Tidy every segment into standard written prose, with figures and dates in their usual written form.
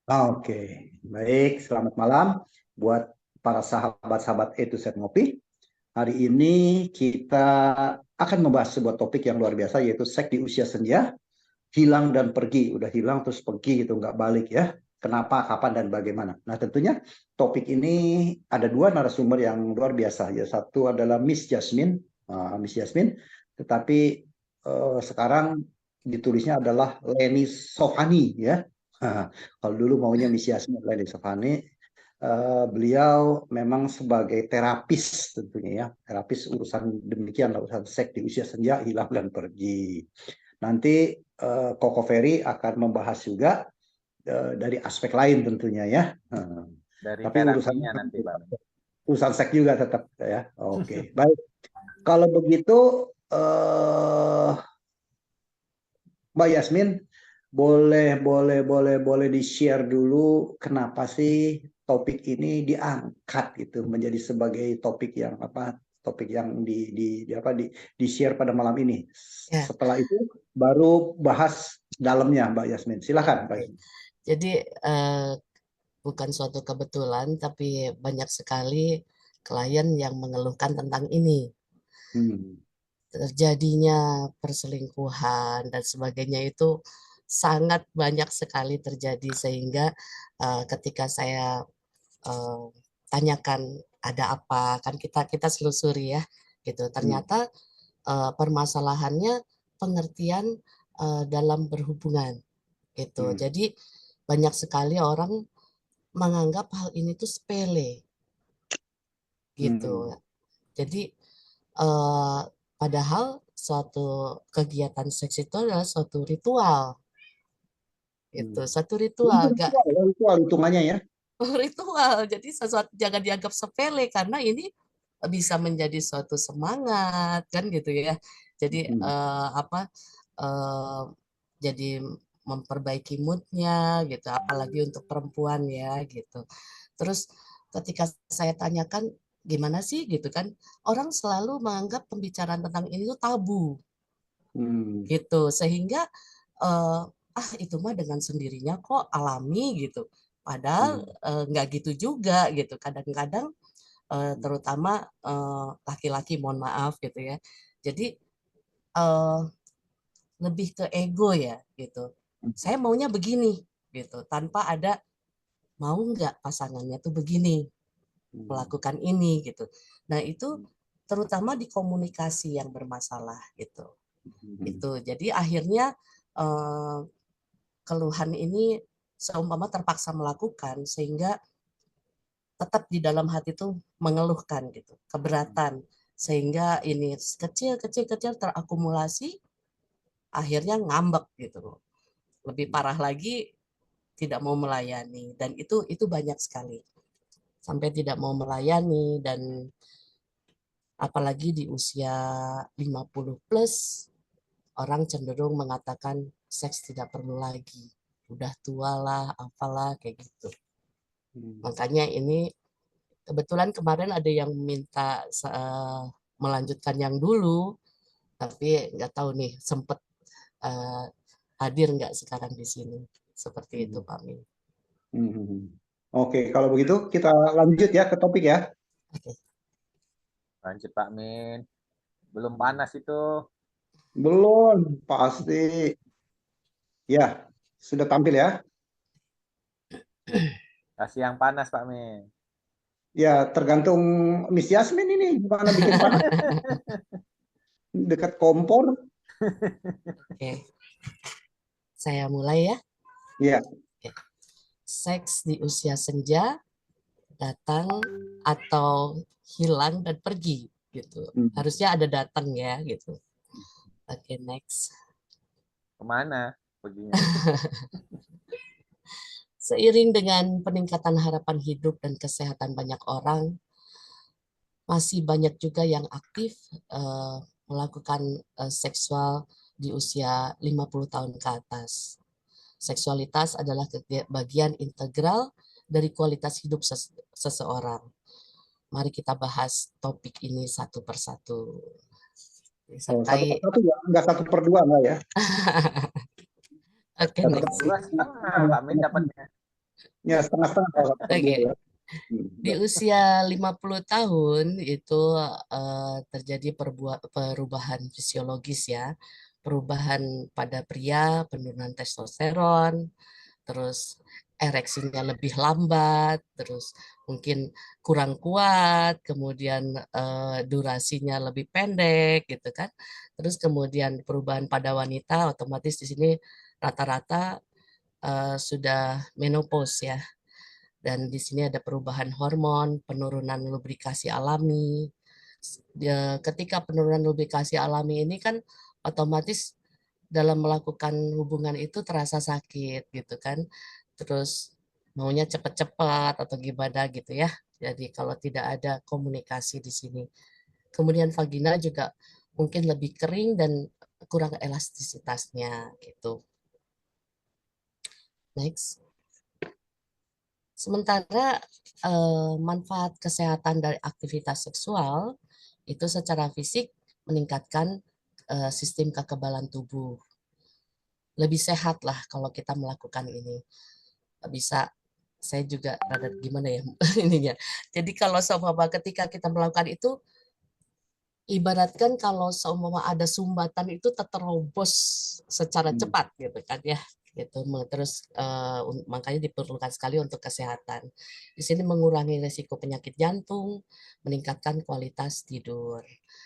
Oke, baik. Selamat malam buat para sahabat-sahabat A to Z Ngopi. Hari ini kita akan membahas sebuah topik yang luar biasa, yaitu seks di usia senja, hilang dan pergi. Udah hilang terus pergi gitu, nggak balik ya. Kenapa, kapan, dan bagaimana. Nah, tentunya topik ini ada dua narasumber yang luar biasa. Ya, satu adalah Miss Jasmine, Miss Jasmine. Tetapi sekarang ditulisnya adalah Leni Sofhani ya. Kalau dulu maunya Miss Jasmine Leni Sofhani, beliau memang sebagai terapis tentunya ya, terapis urusan demikian, urusan seks di usia senja, hilang dan pergi. Nanti Koko Ferry akan membahas juga dari aspek lain tentunya ya. Dari Tapi terapinya nanti, Bang. urusan seks juga tetap ya. Oke, baik. Kalau begitu Mbak Yasmin, boleh di-share dulu kenapa sih topik ini diangkat gitu menjadi sebagai topik yang apa? Topik yang di-share pada malam ini. Ya, Setelah itu baru bahas dalamnya, Mbak Yasmin. Silakan, Mbak oke. Yasmin. Jadi bukan suatu kebetulan, tapi banyak sekali klien yang mengeluhkan tentang ini. Hmm. Terjadinya perselingkuhan dan sebagainya itu sangat banyak sekali terjadi, sehingga ketika saya eh, tanyakan ada apa, kan kita selusuri ya, gitu. Ternyata permasalahannya pengertian dalam berhubungan, gitu. Jadi banyak sekali orang menganggap hal ini tuh sepele, gitu. Jadi eh, padahal suatu kegiatan seks itu adalah suatu ritual, itu satu ritual, gak Ritual hitungannya ya. ritual. Jadi sesuatu jangan dianggap sepele, karena ini bisa menjadi suatu semangat kan, gitu ya. Jadi apa eh, jadi memperbaiki moodnya gitu, apalagi untuk perempuan ya gitu. Terus ketika saya tanyakan gimana sih gitu kan, orang selalu menganggap pembicaraan tentang ini tuh tabu gitu, sehingga itu mah dengan sendirinya kok, alami gitu. Padahal nggak gitu juga gitu. Kadang-kadang terutama laki-laki, mohon maaf gitu ya. Jadi eh, lebih ke ego ya gitu. Saya maunya begini gitu, tanpa ada mau nggak pasangannya tuh begini, melakukan ini gitu. Nah itu terutama di komunikasi yang bermasalah gitu. Itu jadi akhirnya eh, keluhan ini seumpama terpaksa melakukan, sehingga tetap di dalam hati tuh mengeluhkan gitu, keberatan, sehingga ini kecil terakumulasi, akhirnya ngambek gitu. Lebih parah lagi, tidak mau melayani, dan itu banyak sekali sampai tidak mau melayani. Dan apalagi di usia 50 plus, orang cenderung mengatakan seks tidak perlu lagi, udah tua lah, apalah kayak gitu. Makanya ini kebetulan kemarin ada yang minta melanjutkan yang dulu, tapi nggak tahu nih sempet uh, hadir nggak sekarang di sini. Seperti itu, Pak Min. Oke, kalau begitu kita lanjut ya ke topik ya. Oke. Lanjut, Pak Min. Belum panas itu. Belum, pasti. Ya, sudah tampil ya. Kasih yang panas, Pak Min. Ya, tergantung Miss Yasmin ini gimana bikin panas dekat kompor. Oke, saya mulai ya. Ya. Oke. Seks di usia senja, datang atau hilang dan pergi gitu. Harusnya ada datang ya gitu. Oke, next. Kemana perginya? Seiring dengan peningkatan harapan hidup dan kesehatan banyak orang, masih banyak juga yang aktif melakukan seksual di usia 50 tahun ke atas. Seksualitas adalah bagian integral dari kualitas hidup seseorang. Mari kita bahas topik ini satu persatu. Oh, satu per Disertai satu ya, enggak satu per dua enggak ya? Oke, Satu per next. Dua setengah, Pak Min dapatnya. Ya, setengah-setengah kalau kata beliau Oke. ya. Di Ya. usia 50 tahun itu terjadi perubahan fisiologis ya. Perubahan pada pria, penurunan testosteron, terus ereksinya lebih lambat, terus mungkin kurang kuat, kemudian durasinya lebih pendek gitu kan. Terus kemudian perubahan pada wanita otomatis di sini rata-rata sudah menopause ya. Dan di sini ada perubahan hormon, penurunan lubrikasi alami. Ketika penurunan lubrikasi alami ini kan otomatis dalam melakukan hubungan itu terasa sakit gitu kan. Terus maunya cepat-cepat atau gimana gitu ya. Jadi kalau tidak ada komunikasi di sini. Kemudian vagina juga mungkin lebih kering dan kurang elastisitasnya gitu. Next. Sementara manfaat kesehatan dari aktivitas seksual itu secara fisik meningkatkan sistem kekebalan tubuh. Lebih sehat lah kalau kita melakukan ini. Bisa saya juga rada gimana ya ininya. Jadi kalau seumpama ketika kita melakukan itu ibaratkan kalau seumpama ada sumbatan itu terobos secara Hmm. cepat gitu kan ya gitu. Terus makanya diperlukan sekali untuk kesehatan. Di sini mengurangi risiko penyakit jantung, meningkatkan kualitas tidur.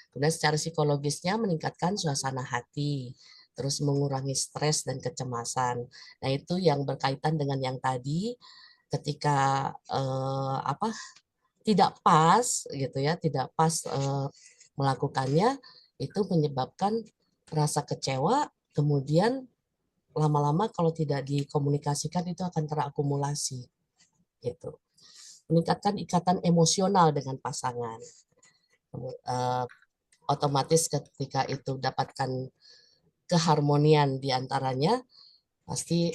Kemudian secara psikologisnya meningkatkan suasana hati, terus mengurangi stres dan kecemasan. Nah, itu yang berkaitan dengan yang tadi ketika apa tidak pas gitu ya, tidak pas melakukannya itu menyebabkan rasa kecewa, kemudian lama-lama kalau tidak dikomunikasikan itu akan terakumulasi gitu. Meningkatkan ikatan emosional dengan pasangan. Otomatis ketika itu dapatkan keharmonian di antaranya, pasti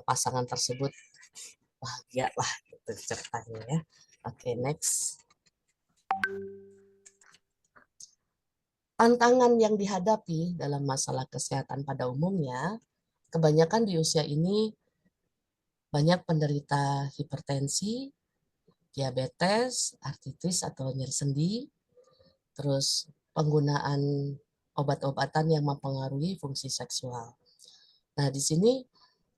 pasangan tersebut bahagia lah gitu ceritanya ya. Oke, next. Tantangan yang dihadapi dalam masalah kesehatan pada umumnya, kebanyakan di usia ini banyak penderita hipertensi, diabetes, artritis atau nyeri sendi, terus penggunaan obat-obatan yang mempengaruhi fungsi seksual. Nah, di sini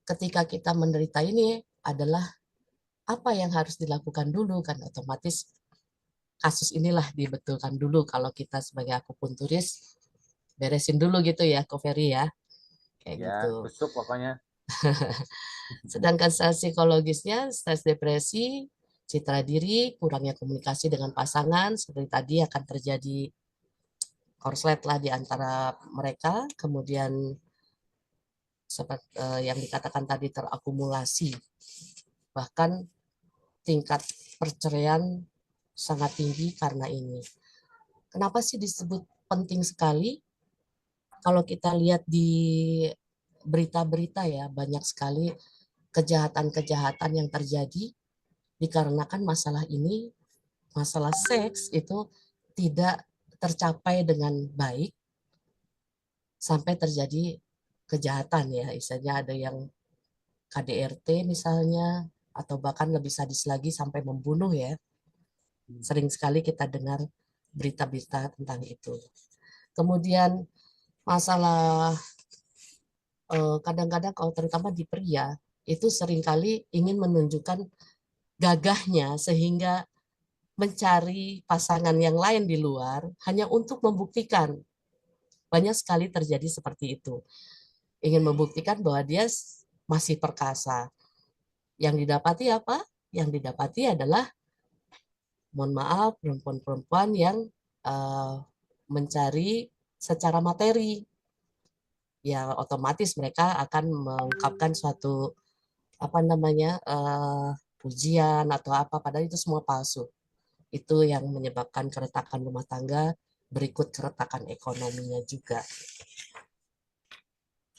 ketika kita menderita ini adalah apa yang harus dilakukan dulu kan otomatis kasus inilah dibetulkan dulu kalau kita sebagai akupunturis beresin dulu gitu ya, Ko Ferry ya. Kayak Ya, gitu. tusuk pokoknya. Sedangkan secara psikologisnya, stres depresi, citra diri, kurangnya komunikasi dengan pasangan, seperti tadi akan terjadi korslet lah di antara mereka, kemudian seperti yang dikatakan tadi terakumulasi, bahkan tingkat perceraian sangat tinggi karena ini. Kenapa sih disebut penting sekali? Kalau kita lihat di berita-berita ya, banyak sekali kejahatan-kejahatan yang terjadi dikarenakan masalah ini, masalah seks itu tidak tercapai dengan baik sampai terjadi kejahatan ya. Misalnya ada yang KDRT misalnya, atau bahkan lebih sadis lagi sampai membunuh ya. Sering sekali kita dengar berita-berita tentang itu. Kemudian masalah kadang-kadang kalau terutama di pria itu seringkali ingin menunjukkan gagahnya sehingga mencari pasangan yang lain di luar hanya untuk membuktikan. Banyak sekali terjadi seperti itu. Ingin membuktikan bahwa dia masih perkasa. Yang didapati apa? Yang didapati adalah, mohon maaf, perempuan-perempuan yang mencari secara materi. Ya otomatis mereka akan mengungkapkan suatu apa namanya pujian atau apa, padahal itu semua palsu. Itu yang menyebabkan keretakan rumah tangga, berikut keretakan ekonominya juga.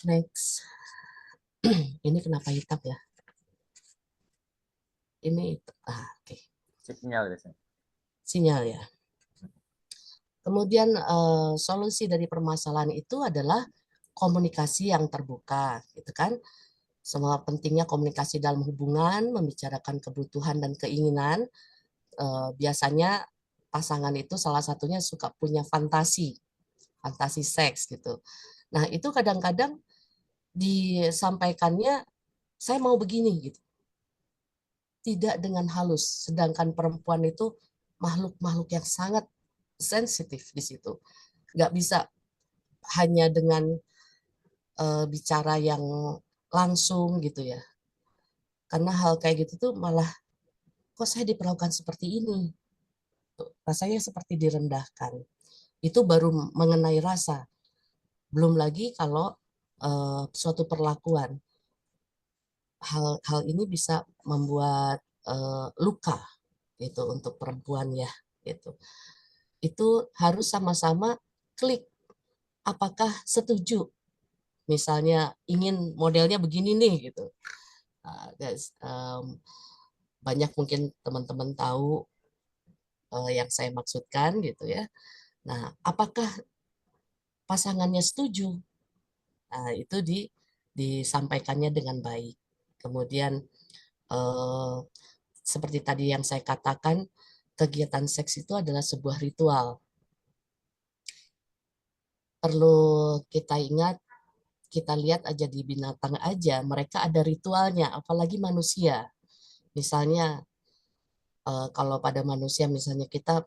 Next. Ini kenapa hitam ya? Ini, oke. Sinyal biasanya. Sinyal ya. Kemudian solusi dari permasalahan itu adalah komunikasi yang terbuka, gitu kan? Semua pentingnya komunikasi dalam hubungan, membicarakan kebutuhan dan keinginan. Biasanya pasangan itu salah satunya suka punya fantasi seks gitu. Nah, itu kadang-kadang disampaikannya saya mau begini gitu. Tidak dengan halus, sedangkan perempuan itu makhluk-makhluk yang sangat sensitif di situ. Nggak bisa hanya dengan bicara yang langsung gitu ya. Karena hal kayak gitu tuh malah kok saya diperlakukan seperti ini. Rasanya seperti direndahkan. Itu baru mengenai rasa. Belum lagi kalau suatu perlakuan. Hal ini bisa membuat luka gitu untuk perempuan ya gitu. Itu harus sama-sama klik apakah setuju. Misalnya ingin modelnya begini nih gitu. Banyak mungkin teman-teman tahu yang saya maksudkan gitu ya. Nah, apakah pasangannya setuju? Nah, itu disampaikannya dengan baik. Kemudian seperti tadi yang saya katakan, kegiatan seks itu adalah sebuah ritual. Perlu kita ingat, kita lihat aja di binatang aja, mereka ada ritualnya, apalagi manusia. Misalnya, kalau pada manusia misalnya kita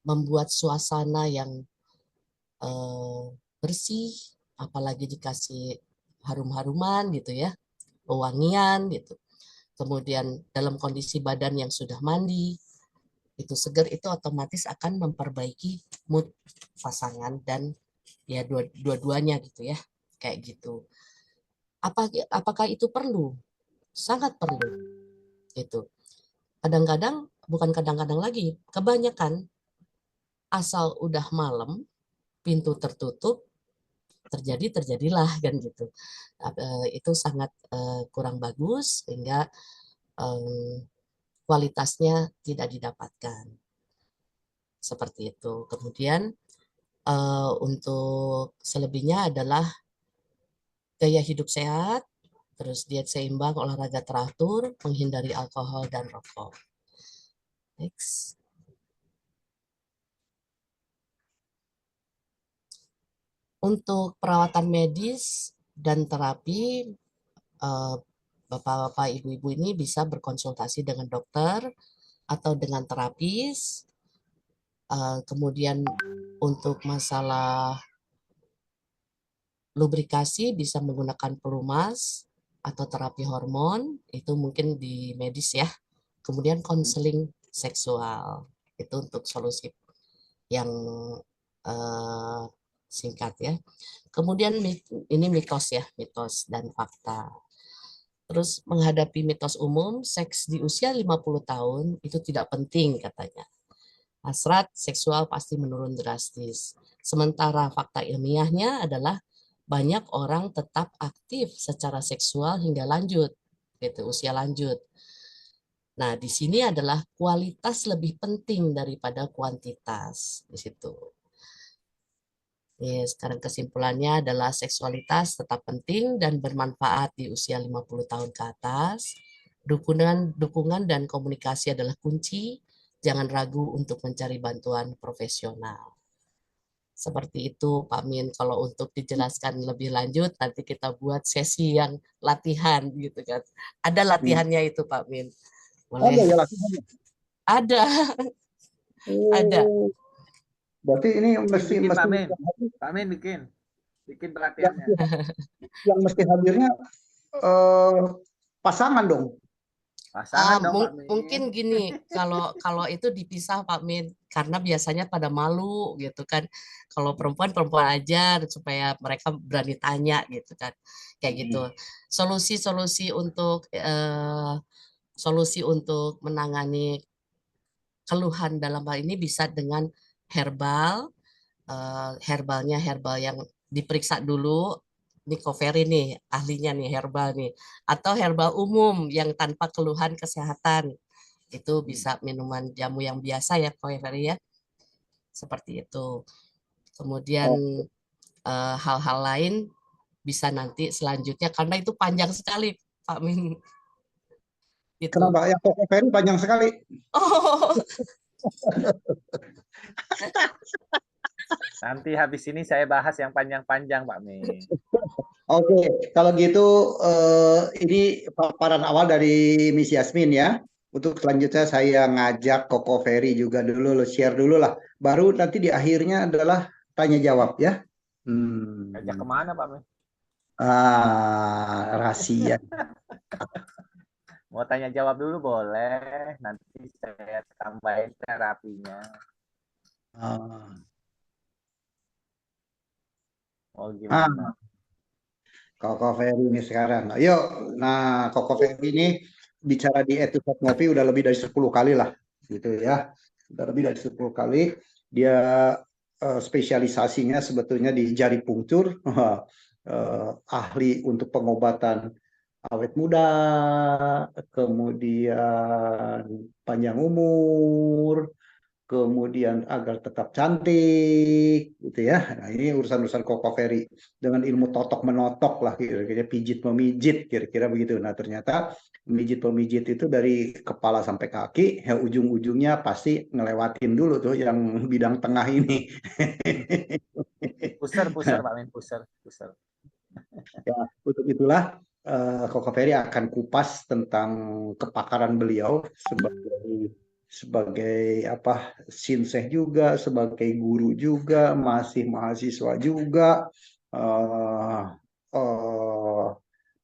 membuat suasana yang bersih, apalagi dikasih harum-haruman gitu ya, pewangian gitu. Kemudian dalam kondisi badan yang sudah mandi, itu segar, itu otomatis akan memperbaiki mood pasangan dan ya dua-duanya gitu ya, kayak gitu. Apakah itu perlu? Sangat perlu. Itu. Kadang-kadang, bukan kadang-kadang lagi, kebanyakan asal udah malam, pintu tertutup, terjadilah kan gitu. Itu sangat kurang bagus sehingga kualitasnya tidak didapatkan. Seperti itu. Kemudian untuk selebihnya adalah gaya hidup sehat, terus diet seimbang, olahraga teratur, menghindari alkohol dan rokok. Next. Untuk perawatan medis dan terapi, bapak-bapak, ibu-ibu ini bisa berkonsultasi dengan dokter atau dengan terapis. Kemudian untuk masalah lubrikasi bisa menggunakan pelumas atau terapi hormon, itu mungkin di medis ya. Kemudian konseling seksual, itu untuk solusi yang singkat ya. Kemudian ini mitos ya, mitos dan fakta. Terus menghadapi mitos umum, seks di usia 50 tahun itu tidak penting katanya. Hasrat seksual pasti menurun drastis. Sementara fakta ilmiahnya adalah banyak orang tetap aktif secara seksual hingga lanjut, gitu, usia lanjut. Nah, di sini adalah kualitas lebih penting daripada kuantitas di situ. Sekarang kesimpulannya adalah seksualitas tetap penting dan bermanfaat di usia 50 tahun ke atas. Dukungan dan komunikasi adalah kunci. Jangan ragu untuk mencari bantuan profesional. Seperti itu, Pak Min. Kalau untuk dijelaskan lebih lanjut, nanti kita buat sesi yang latihan gitu kan. Ada latihannya itu, Pak Min. Boleh. Ada ya latihannya. Ada. Ada. Berarti ini mesti bikin, mesti Pak Min bikin pelatihannya. Yang mesti hadirnya pasangan dong. Pasangan dong, Pak Min. Mungkin gini, kalau itu dipisah Pak Min, karena biasanya pada malu gitu kan. Kalau perempuan aja supaya mereka berani tanya gitu kan, kayak gitu. Solusi untuk menangani keluhan dalam hal ini bisa dengan herbal, herbalnya herbal yang diperiksa dulu. Ini Koferi nih, ahlinya nih herbal nih. Atau herbal umum yang tanpa keluhan kesehatan. Itu bisa minuman jamu yang biasa ya, Koferi ya. Seperti itu. Kemudian hal-hal lain bisa nanti selanjutnya karena itu panjang sekali Pak Min itu. Kenapa? Yang Koko Ferry panjang sekali. Oh, Nanti habis ini saya bahas yang panjang-panjang, Pak Min. Oke, kalau gitu ini paparan awal dari Miss Yasmin ya. Untuk selanjutnya saya ngajak Koko Ferry juga dulu, share dulu lah. Baru nanti di akhirnya adalah tanya jawab ya. Ajak Hmm. kemana, Pak Min? Rahasia. Mau tanya jawab dulu boleh. Nanti saya tambahin terapinya. Ah. Oh, Ah, gimana? Koko Ferry ini sekarang. Yuk, nah Koko Ferry ini bicara di Etusat Ngopi udah lebih dari 10 kali lah, gitu ya. Udah lebih dari 10 kali. Dia spesialisasinya sebetulnya di jari pungtur, ahli untuk pengobatan awet muda, kemudian panjang umur, kemudian agar tetap cantik, gitu ya. Nah, ini urusan-urusan Koko Ferry dengan ilmu totok menotok lah, kira-kira pijit memijit, kira-kira begitu. Nah, ternyata memijit memijit itu dari kepala sampai kaki, ya ujung-ujungnya pasti ngelewatin dulu tuh yang bidang tengah ini. Puser, puser, Pak Min. Puser, puser. Ya, untuk itulah Koko Ferry akan kupas tentang kepakaran beliau sebagai sebagai apa sinseh juga, sebagai guru juga, masih mahasiswa juga, eh eh,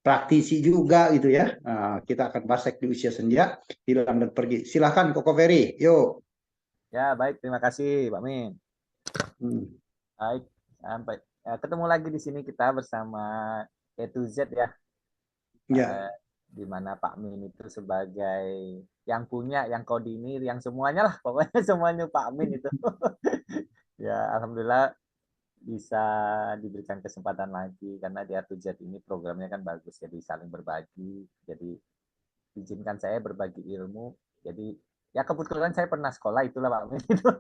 praktisi juga gitu ya. Nah, kita akan bahas seks di usia senja, hilang dan pergi. Silahkan Koko Ferry, yuk. Ya, baik. Terima kasih, Pak Min. Hmm. Baik. Sampai ketemu lagi di sini kita bersama E to Z ya. Ya. Eh, di mana Pak Min itu sebagai yang punya, yang koordinir, yang semuanya lah. Pokoknya semuanya Pak Min itu. Ya, alhamdulillah bisa diberikan kesempatan lagi karena di A2Z ini programnya kan bagus, jadi saling berbagi. Jadi izinkan saya berbagi ilmu. Jadi ya kebetulan saya pernah sekolah itulah Pak Min itu.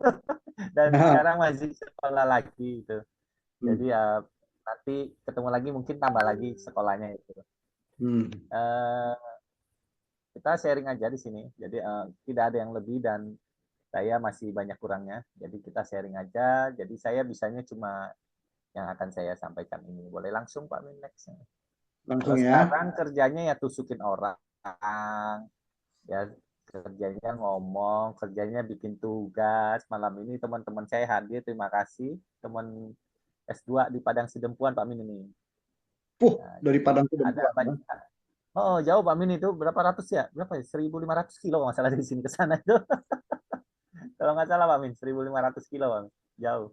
Dan sekarang masih sekolah lagi itu. Hmm. Jadi ya nanti ketemu lagi mungkin tambah lagi sekolahnya itu. Hmm. Eh, kita sharing aja di sini. Jadi tidak ada yang lebih dan saya masih banyak kurangnya. Jadi kita sharing aja. Jadi saya bisanya cuma yang akan saya sampaikan ini. Boleh langsung Pak Min next. Kalau Langsung ya. sekarang kerjanya ya tusukin orang, ya kerjanya ngomong, kerjanya bikin tugas. Malam ini teman-teman saya hadir, terima kasih. Teman S2 di Padang Sidempuan Pak Min ini. Nah, Dari jadi Padang ke ada Dempuan. banyak. Oh, jauh Pak Min itu berapa ratus ya? Berapa ya? 1.500 kilo kalau nggak salah dari sini ke sana itu. Kalau nggak salah Pak Min, 1.500 kilo Pak Min. Jauh.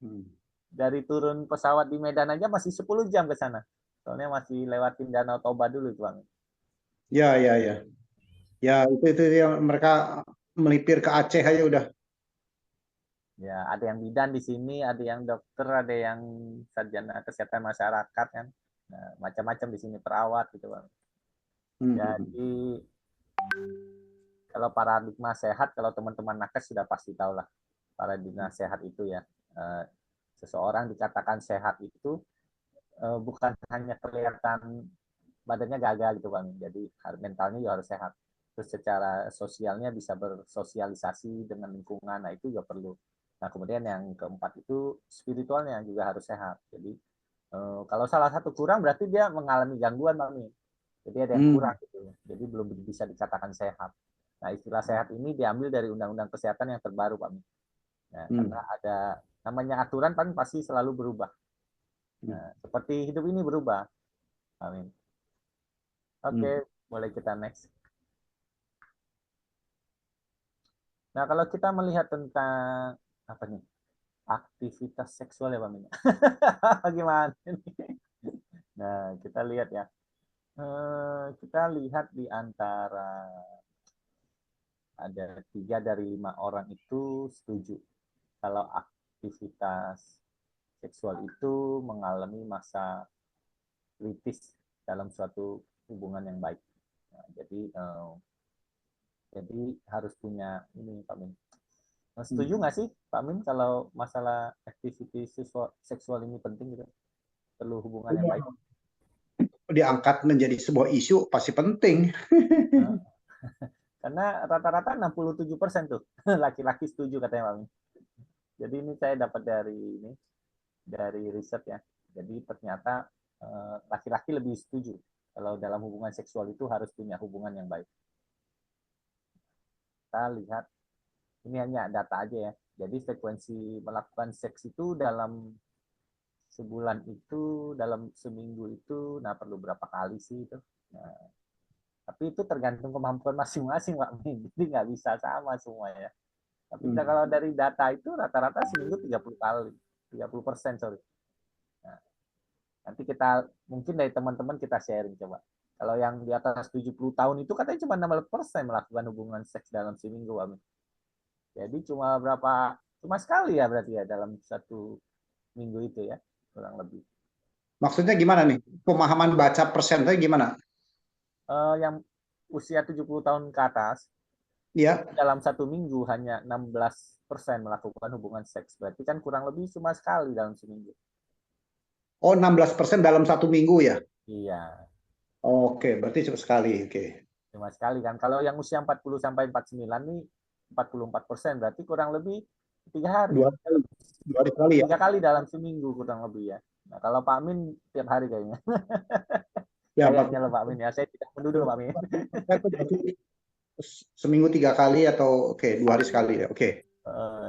Hmm. Dari turun pesawat di Medan aja masih 10 jam ke sana. Soalnya masih lewatin Danau Toba dulu itu Pak Min. Ya, ya, ya. Ya, itu yang mereka melipir ke Aceh aja udah. Ya, ada yang bidan di sini, ada yang dokter, ada yang sarjana kesehatan masyarakat kan. Nah, macam-macam di sini perawat gitu Bang. Hmm. Jadi kalau paradigma sehat, kalau teman-teman nakes sudah pasti tahu lah paradigma sehat itu ya. Eh, seseorang dikatakan sehat itu bukan hanya kelihatan badannya gagah gitu Bang. Jadi mentalnya juga harus sehat. Terus secara sosialnya bisa bersosialisasi dengan lingkungan. Nah, itu juga perlu. Nah, kemudian yang keempat itu spiritualnya juga harus sehat. Jadi kalau salah satu kurang berarti dia mengalami gangguan Bang. Jadi ada yang kurang Hmm. gitu. Jadi belum bisa dikatakan sehat. Nah, istilah sehat ini diambil dari Undang-Undang Kesehatan yang terbaru Pak. Nah, karena Hmm. ada namanya aturan kan pasti selalu berubah. Hmm. Nah, seperti hidup ini berubah. Amin. Oke, Hmm. boleh kita next. Nah, kalau kita melihat tentang apa nih? Aktivitas seksual ya, Pak Min. Gimana nih? Nah, kita lihat ya. Kita lihat di antara ada 3 dari 5 orang itu setuju kalau aktivitas seksual itu mengalami masa kritis dalam suatu hubungan yang baik. Nah, jadi harus punya ini Pak Min. Setuju Hmm. nggak sih Pak Min kalau masalah aktivitas seksual ini penting gitu? perlu hubungan yang baik. Diangkat menjadi sebuah isu pasti penting. Nah, karena rata-rata 67% tuh laki-laki setuju katanya Mami. Jadi ini saya dapat dari riset ya. Jadi ternyata laki-laki lebih setuju kalau dalam hubungan seksual itu harus punya hubungan yang baik. Kita lihat ini hanya data aja ya. Jadi frekuensi melakukan seks itu dalam sebulan itu, dalam seminggu itu, nah perlu berapa kali sih itu? Nah, tapi itu tergantung kemampuan masing-masing, Pak Min. Jadi nggak bisa sama semua ya. Tapi kalau dari data itu rata-rata seminggu 30 kali, 30%, sorry. Nah, nanti kita, mungkin dari teman-teman kita sharing coba. Kalau yang di atas 70 tahun itu katanya cuma 16% melakukan hubungan seks dalam seminggu, Pak Min. Jadi cuma sekali ya berarti ya dalam satu minggu itu ya, kurang lebih. Maksudnya gimana nih? Pemahaman baca persentase gimana? Yang usia 70 tahun ke atas, Ya. dalam satu minggu hanya 16% melakukan hubungan seks. Berarti kan kurang lebih cuma sekali dalam seminggu. Oh, 16% dalam satu minggu ya? Iya, Oke, berarti cuma sekali. Oke. cuma sekali kan. Kalau yang usia 40 sampai 49 nih 44%, berarti kurang lebih 3 hari. 2 kali. 2 kali ya? 3 kali dalam seminggu kurang lebih ya. Nah, kalau Pak Min tiap hari kayaknya. Ya, Kayaknya loh Pak Min ya. Saya tidak menuduh Pak Min. itu berarti seminggu 3 kali atau oke 2 hari sekali ya? Oke.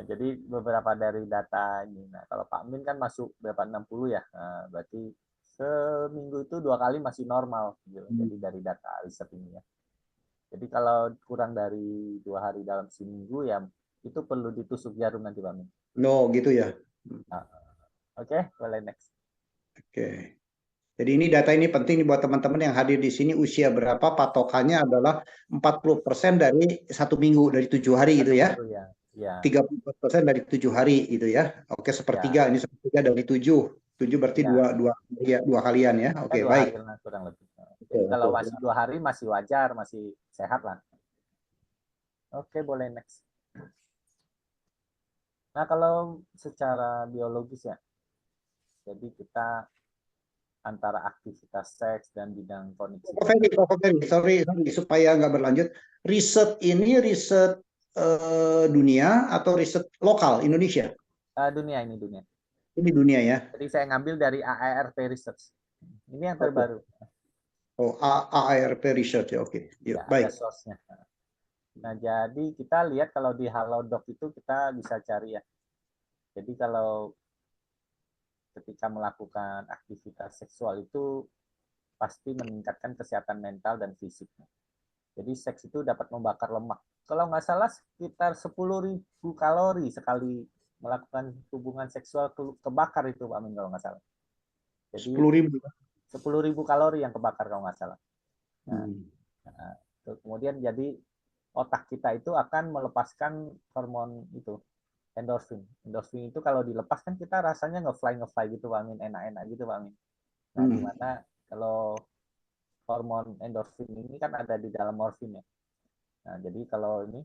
Jadi beberapa dari data ini. Nah, kalau Pak Min kan masuk berapa 60 ya. Nah, berarti seminggu itu 2 kali masih normal. Gitu. Jadi dari data riset ini ya. Jadi kalau kurang dari 2 hari dalam seminggu ya itu perlu ditusuk jarum nanti Pak Min. No, gitu ya. Nah, Oke, boleh next. Oke. Jadi ini data ini penting buat teman-teman yang hadir di sini usia berapa patokannya adalah 40% dari 1 minggu dari 7 hari gitu ya. Ya. Ya. 34% dari 7 hari gitu ya. Oke, sepertiga ini sepertiga dari 7. 7 berarti Ya. dua kalian ya. Oke, 2 baik. hari lah kurang lebih. Jadi kalau masih 2 hari masih wajar, masih sehat lah. Oke, boleh next. Nah, kalau secara biologis ya, jadi kita antara aktivitas seks dan bidang koneksitas. Sorry, supaya nggak berlanjut. Riset ini riset dunia atau riset lokal Indonesia? Dunia ini dunia. Ini dunia ya. Jadi saya ngambil dari AARP Research. Ini yang terbaru. Oh, AARP Research ya, oke. Ya, Baik. ada source-nya. Nah, jadi kita lihat kalau di Halodoc itu kita bisa cari ya. Jadi kalau ketika melakukan aktivitas seksual itu pasti meningkatkan kesehatan mental dan fisiknya. Jadi seks itu dapat membakar lemak. Kalau nggak salah sekitar 10.000 kalori sekali melakukan hubungan seksual kebakar itu Pak Amin kalau nggak salah. Jadi 10.000 kalori yang kebakar kalau nggak salah. Nah, kemudian jadi otak kita itu akan melepaskan hormon itu endorfin. Endorfin itu kalau dilepas kan kita rasanya ngefly gitu Pak Amin, enak-enak gitu Pak Amin. Nah, dimana kalau hormon endorfin ini kan ada di dalam morfin ya. Nah, jadi kalau ini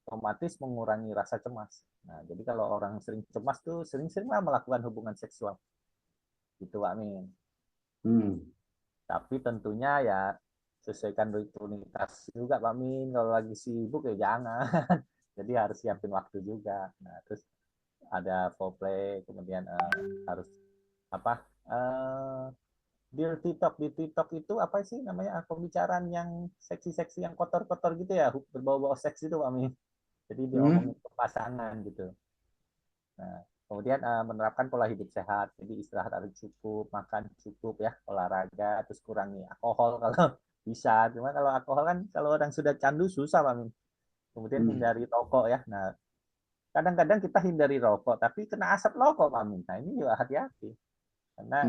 otomatis mengurangi rasa cemas. Nah, jadi kalau orang sering cemas tuh sering-seringlah melakukan hubungan seksual. Gitu Pak Amin. Tapi tentunya ya sesuaikan rutinitas juga Pak Min. Kalau lagi sibuk ya jangan. Jadi harus siapin waktu juga. Nah, terus ada foreplay, kemudian harus apa? Dirty talk. Dirty talk itu apa sih namanya? Pembicaraan yang seksi-seksi, yang kotor-kotor gitu ya, berbau-bau seks itu Pak Min. Jadi diomongin ke pasangan gitu. Nah, kemudian menerapkan pola hidup sehat, jadi istirahat harus cukup, makan cukup ya, olahraga, terus kurangi alkohol kalau bisa. Cuma kalau alkohol kan kalau orang sudah candu susah Pak Min. Kemudian hindari rokok ya. Nah, kadang-kadang kita hindari rokok, tapi kena asap rokok Pak Min. Nah, ini juga hati-hati. Karena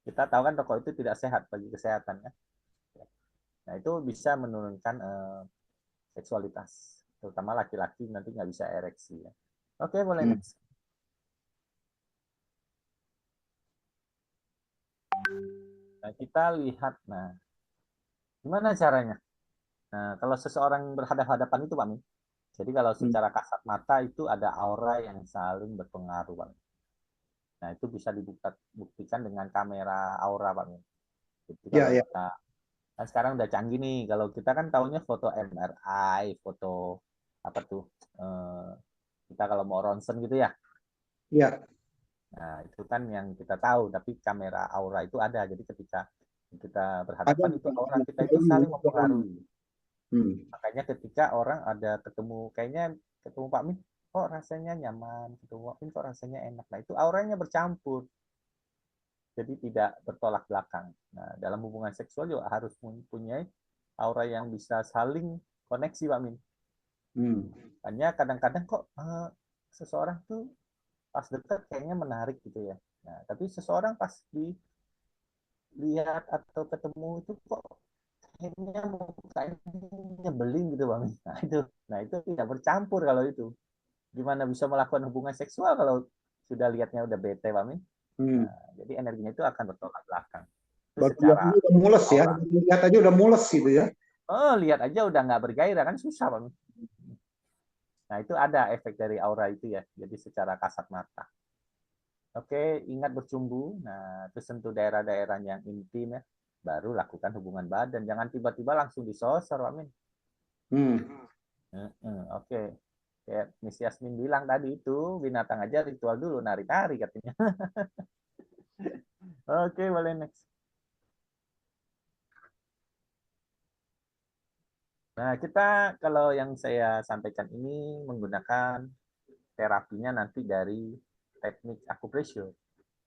kita tahu kan rokok itu tidak sehat bagi kesehatan ya. Nah, itu bisa menurunkan seksualitas, terutama laki-laki nanti nggak bisa ereksi ya. Oke, boleh next. Nah, kita lihat, nah, gimana caranya? Nah, kalau seseorang berhadapan-hadapan itu, Pak Min, jadi kalau secara kasat mata itu ada aura yang saling berpengaruh, Pak Min. Nah, itu bisa dibuktikan dengan kamera aura, Pak Min. Jadi Ya, kalau ya. kita kan sekarang udah canggih nih. Kalau kita kan tahunya foto MRI, foto apa tuh? eh, kita kalau mau ronsen gitu ya. Ya. Nah, itu kan yang kita tahu, tapi kamera aura itu ada. Jadi ketika kita Ada berhadapan itu bukan aura hanya kita itu ilmu, saling bukan. mempengaruhi. Hmm. Makanya ketika orang ada ketemu, kayaknya ketemu Pak Min, kok rasanya nyaman, ketemu Pak Min kok rasanya enak. Nah, itu auranya bercampur. Jadi tidak bertolak belakang. Nah, dalam hubungan seksual juga harus mempunyai aura yang bisa saling koneksi, Pak Min. Hmm. Hanya kadang-kadang kok seseorang tuh pas dekat kayaknya menarik gitu ya. Nah, tapi seseorang pas dilihat atau ketemu itu kok kayaknya mukanya nyebelin gitu, Bang. Nah itu tidak bercampur kalau itu. Gimana bisa melakukan hubungan seksual kalau sudah lihatnya udah bete, Bang? Hmm. Nah, jadi energinya itu akan bertolak belakang. Itu Baru lihat secara aja udah mules ya. aura. Lihat aja udah mules gitu ya. Oh, lihat aja udah nggak bergairah kan susah, Bang. Nah, itu ada efek dari aura itu ya. Jadi secara kasat mata. Oke, ingat bercumbu. Nah, terus sentuh daerah-daerah yang intim ya. Baru lakukan hubungan badan. Jangan tiba-tiba langsung disosor, Pak Min. Hmm. Oke. Kayak Miss Yasmin bilang tadi itu, binatang aja ritual dulu, nari-nari katanya. Oke, boleh next. Nah, kita kalau yang saya sampaikan ini menggunakan terapinya nanti dari teknik acupressure.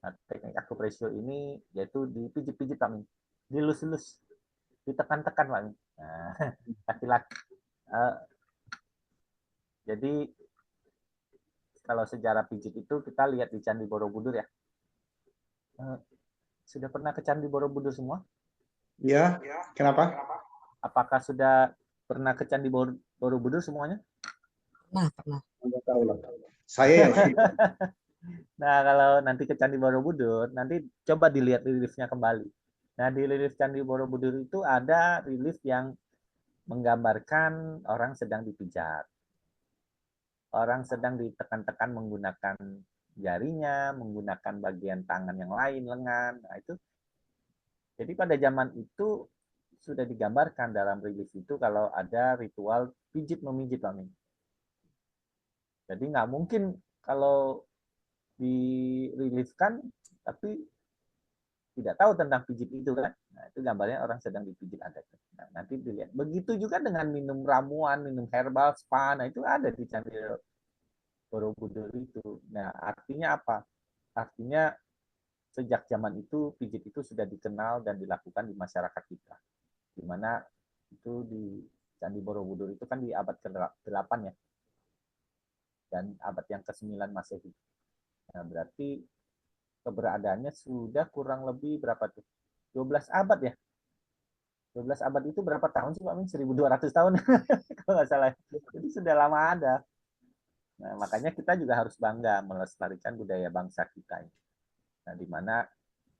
Nah, teknik acupressure ini yaitu dipijit-pijit, Pak Min. Dilus-lus, ditekan-tekan, Pak Min. Nah, laki-laki. Jadi kalau sejarah pijit itu kita lihat di Candi Borobudur ya. Sudah pernah ke Candi Borobudur semua? Ya, kenapa? Apakah sudah pernah ke Candi Borobudur semuanya? Pernah. Nggak tahu lah. Saya yang Nah, kalau nanti ke Candi Borobudur, nanti coba dilihat reliefnya kembali. Nah, di relief Candi Borobudur itu ada relief yang menggambarkan orang sedang dipijat. Orang sedang ditekan-tekan menggunakan jarinya, menggunakan bagian tangan yang lain, lengan. Nah, itu jadi pada zaman itu sudah digambarkan dalam relief itu kalau ada ritual pijit memijit, Pak Min. Jadi nggak mungkin kalau direliefkan tapi tidak tahu tentang pijit itu kan. Nah, itu gambarnya orang sedang dipijit ada. Nah, nanti dilihat. Begitu juga dengan minum ramuan, minum herbal, spa. Nah, itu ada di Candi Borobudur itu. Nah, artinya apa? Artinya sejak zaman itu pijit itu sudah dikenal dan dilakukan di masyarakat kita. Di mana itu di Candi Borobudur itu kan di abad ke-8 ya. Dan abad yang ke-9 Masehi. Nah, berarti keberadaannya sudah kurang lebih berapa tuh? 12 abad ya. 12 abad itu berapa tahun sih Pak Min? 1200 tahun kalau nggak salah. Jadi sudah lama ada. Nah, makanya kita juga harus bangga melestarikan budaya bangsa kita. Nah, di mana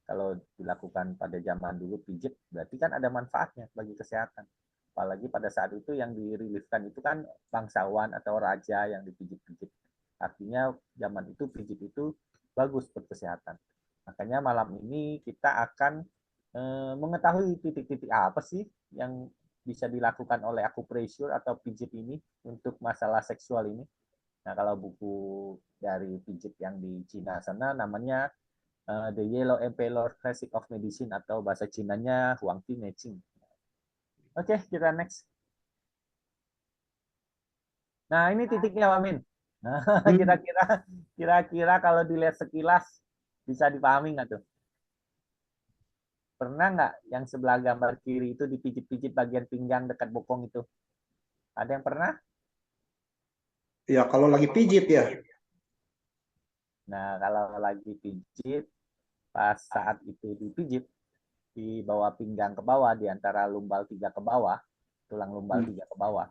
kalau dilakukan pada zaman dulu pijit, berarti kan ada manfaatnya bagi kesehatan. Apalagi pada saat itu yang dirilifkan itu kan bangsawan atau raja yang dipijit-pijit. Artinya zaman itu pijit itu bagus buat kesehatan. Makanya malam ini kita akan mengetahui titik-titik apa sih yang bisa dilakukan oleh acupressure atau pijit ini untuk masalah seksual ini. Nah, kalau buku dari pijit yang di Cina sana namanya The Yellow Emperor Classic of Medicine atau bahasa Cinanya Huang Ti Meching. Oke, kita next. Nah, ini titiknya, Wamin. Nah, kira-kira kalau dilihat sekilas bisa dipahami nggak tuh? Pernah nggak yang sebelah gambar kiri itu dipijit-pijit bagian pinggang dekat bokong itu? Ada yang pernah? ya kalau lagi pijit ya. Nah, kalau lagi pijit, pas saat itu dipijit, di bawah pinggang ke bawah, di antara lumbal 3 ke bawah, tulang lumbal 3 ke bawah.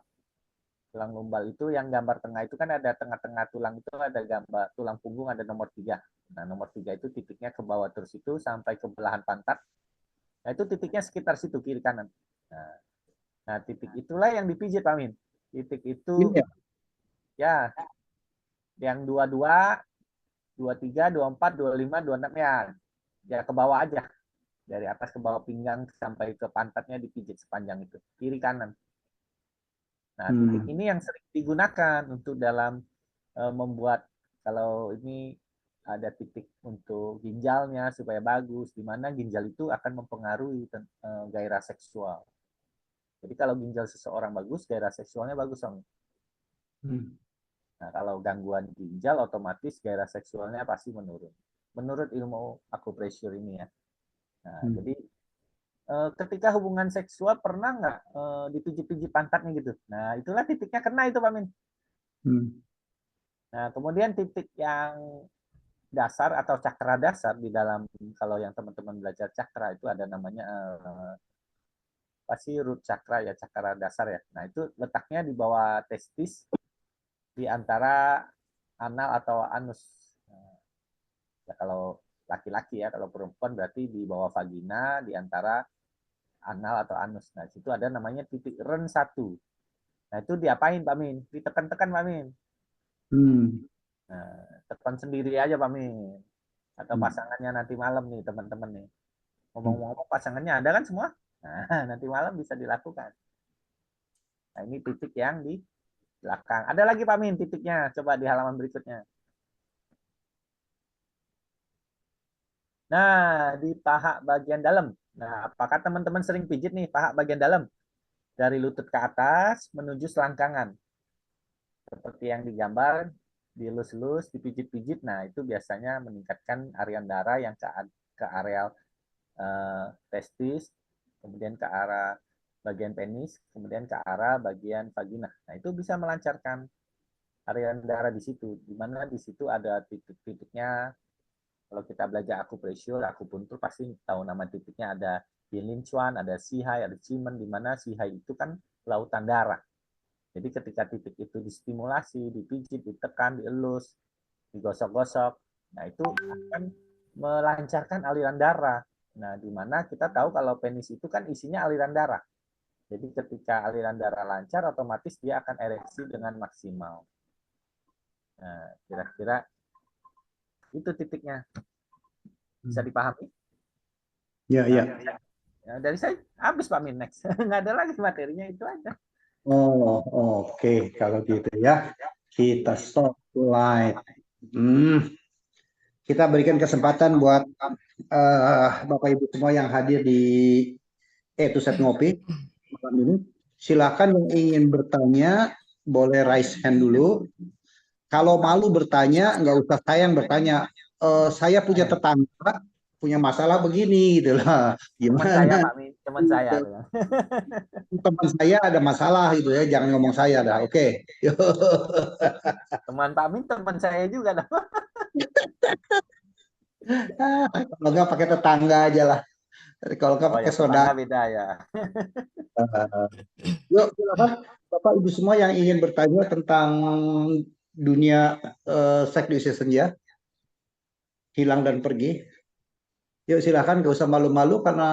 Tulang lumbal itu yang gambar tengah itu kan ada tengah-tengah tulang itu ada gambar tulang punggung ada nomor 3. Nah, nomor 3 itu titiknya ke bawah terus itu sampai ke belahan pantat. Nah, itu titiknya sekitar situ kiri kanan. Nah, titik itulah yang dipijit, Pak Min. Titik itu Ini ya. ya yang dua-dua 23, 24, 25, 26 ya. Ya ke bawah aja. Dari atas ke bawah pinggang sampai ke pantatnya dipijit sepanjang itu. Kiri kanan. Nah, titik ini yang sering digunakan untuk dalam membuat, kalau ini ada titik untuk ginjalnya supaya bagus, di mana ginjal itu akan mempengaruhi gairah seksual. Jadi kalau ginjal seseorang bagus, gairah seksualnya bagus, Om. Nah, kalau gangguan ginjal, otomatis gairah seksualnya pasti menurun. Menurut ilmu akupressure ini ya. Nah, jadi ketika hubungan seksual pernah nggak dipijit-pijit pantatnya gitu? Nah, itulah titiknya kena itu, Pak Min. Nah, kemudian titik yang dasar atau cakra dasar di dalam, kalau yang teman-teman belajar cakra itu ada namanya pasti root cakra ya, cakra dasar ya. Nah, itu letaknya di bawah testis, di antara anal atau anus. Ya, kalau laki-laki ya, kalau perempuan berarti di bawah vagina, di antara anal atau anus. Nah, situ ada namanya titik REN 1. Nah, itu diapain, Pak Min? Ditekan-tekan, Pak Min. Nah, tekan sendiri aja, Pak Min. Atau pasangannya nanti malam nih, teman-teman nih. Ngomong-ngomong, pasangannya ada kan semua? Nah, nanti malam bisa dilakukan. Nah, ini titik yang di belakang. Ada lagi, Pak Min, titiknya. Coba di halaman berikutnya. Nah, di paha bagian dalam. Nah, apakah teman-teman sering pijit nih paha bagian dalam? Dari lutut ke atas menuju selangkangan. Seperti yang digambar, dielus-elus, dipijit-pijit. Nah, itu biasanya meningkatkan aliran darah yang ke areal testis, kemudian ke arah bagian penis, kemudian ke arah bagian vagina. Nah, itu bisa melancarkan aliran darah di situ. Di mana di situ ada titik-titiknya. Kalau kita belajar akupressure, akupuntur pasti tahu nama titiknya, ada Yin-Lin-Chuan, ada Sihai, ada Qi-Men, di mana Sihai itu kan lautan darah. Jadi ketika titik itu distimulasi, dipijit, ditekan, dielus, digosok-gosok, nah itu akan melancarkan aliran darah. Nah, di mana kita tahu kalau penis itu kan isinya aliran darah. Jadi ketika aliran darah lancar, otomatis dia akan ereksi dengan maksimal. Nah, kira-kira itu titiknya. Bisa dipahami? Ya, ya. Ya, dari saya habis, Pak Min. Next. Nggak ada lagi materinya, itu aja. Oh, oke. Kalau gitu ya, kita stop slide. Kita berikan kesempatan buat Bapak Ibu semua yang hadir di Set Ngopi malam ini. Silakan yang ingin bertanya, boleh raise hand dulu. Kalau malu bertanya, nggak usah saya yang bertanya. Saya punya tetangga, punya masalah begini, gitu lah. Teman saya, Gimana? Pak Min. Teman saya. Teman saya ada masalah gitu ya, jangan ngomong saya dah. Oke. Teman Pak Min, teman saya juga dah. Kalau nggak pakai tetangga aja lah. Kalau nggak pakai ya, saudara. beda ya. Yuk, silakan Bapak Ibu semua yang ingin bertanya tentang dunia seks di usia senja, hilang dan pergi. Yuk silakan, gak usah malu-malu karena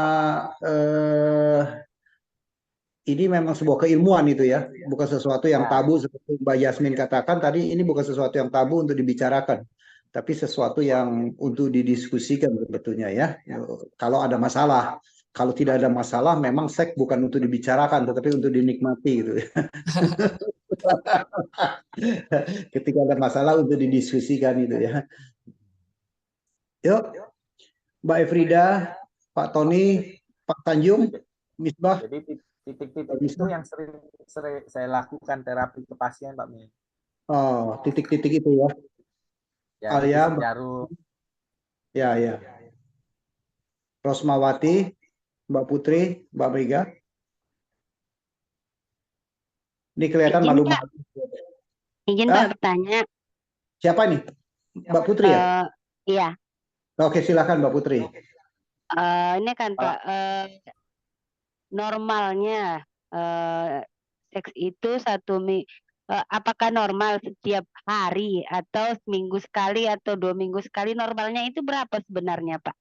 ini memang sebuah keilmuan itu ya, bukan sesuatu yang tabu seperti Mbak Yasmin katakan tadi. Ini bukan sesuatu yang tabu untuk dibicarakan, tapi sesuatu yang untuk didiskusikan sebetulnya ya. Kalau ada masalah, kalau tidak ada masalah, memang seks bukan untuk dibicarakan, tetapi untuk dinikmati gitu ya. Ketika ada masalah untuk didiskusikan itu ya. Yuk, Mbak Efrida, Pak Tony, Pak Tanjung, Misbah. Jadi titik-titik itu yang sering saya lakukan terapi ke pasien, Pak Min. Oh, titik-titik itu ya. Ya, Alia, jarum. Ya, ya. Rosmawati, Mbak Putri, Mbak Mega. Ini kelihatan malu-malu. Izin Pak bertanya. Siapa nih? Mbak Putri ya? Iya. Oke, silakan Mbak Putri. Ini kan Pak, normalnya seks itu apakah normal setiap hari atau seminggu sekali atau 2 minggu sekali? Normalnya itu berapa sebenarnya Pak?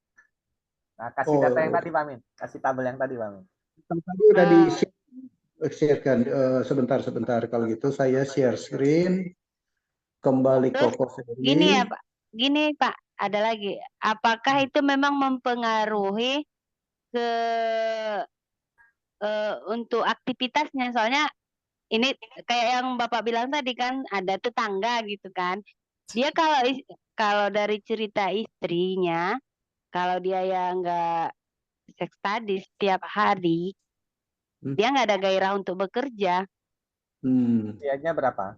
Nah, kasih data yang tadi Pak Min. Kasih tabel yang tadi Pak Min. Tadi udah di-share-kan. Sebentar. Kalau gitu saya share screen. Kembali ke Terus, Koko Seri. Gini ya Pak. gini Pak, ada lagi. Apakah itu memang mempengaruhi ke untuk aktivitasnya? Soalnya ini kayak yang Bapak bilang tadi kan ada tetangga gitu kan. Dia kalau dari cerita istrinya, kalau dia yang nggak seks tadi setiap hari, Hmm. dia nggak ada gairah untuk bekerja. Usianya berapa?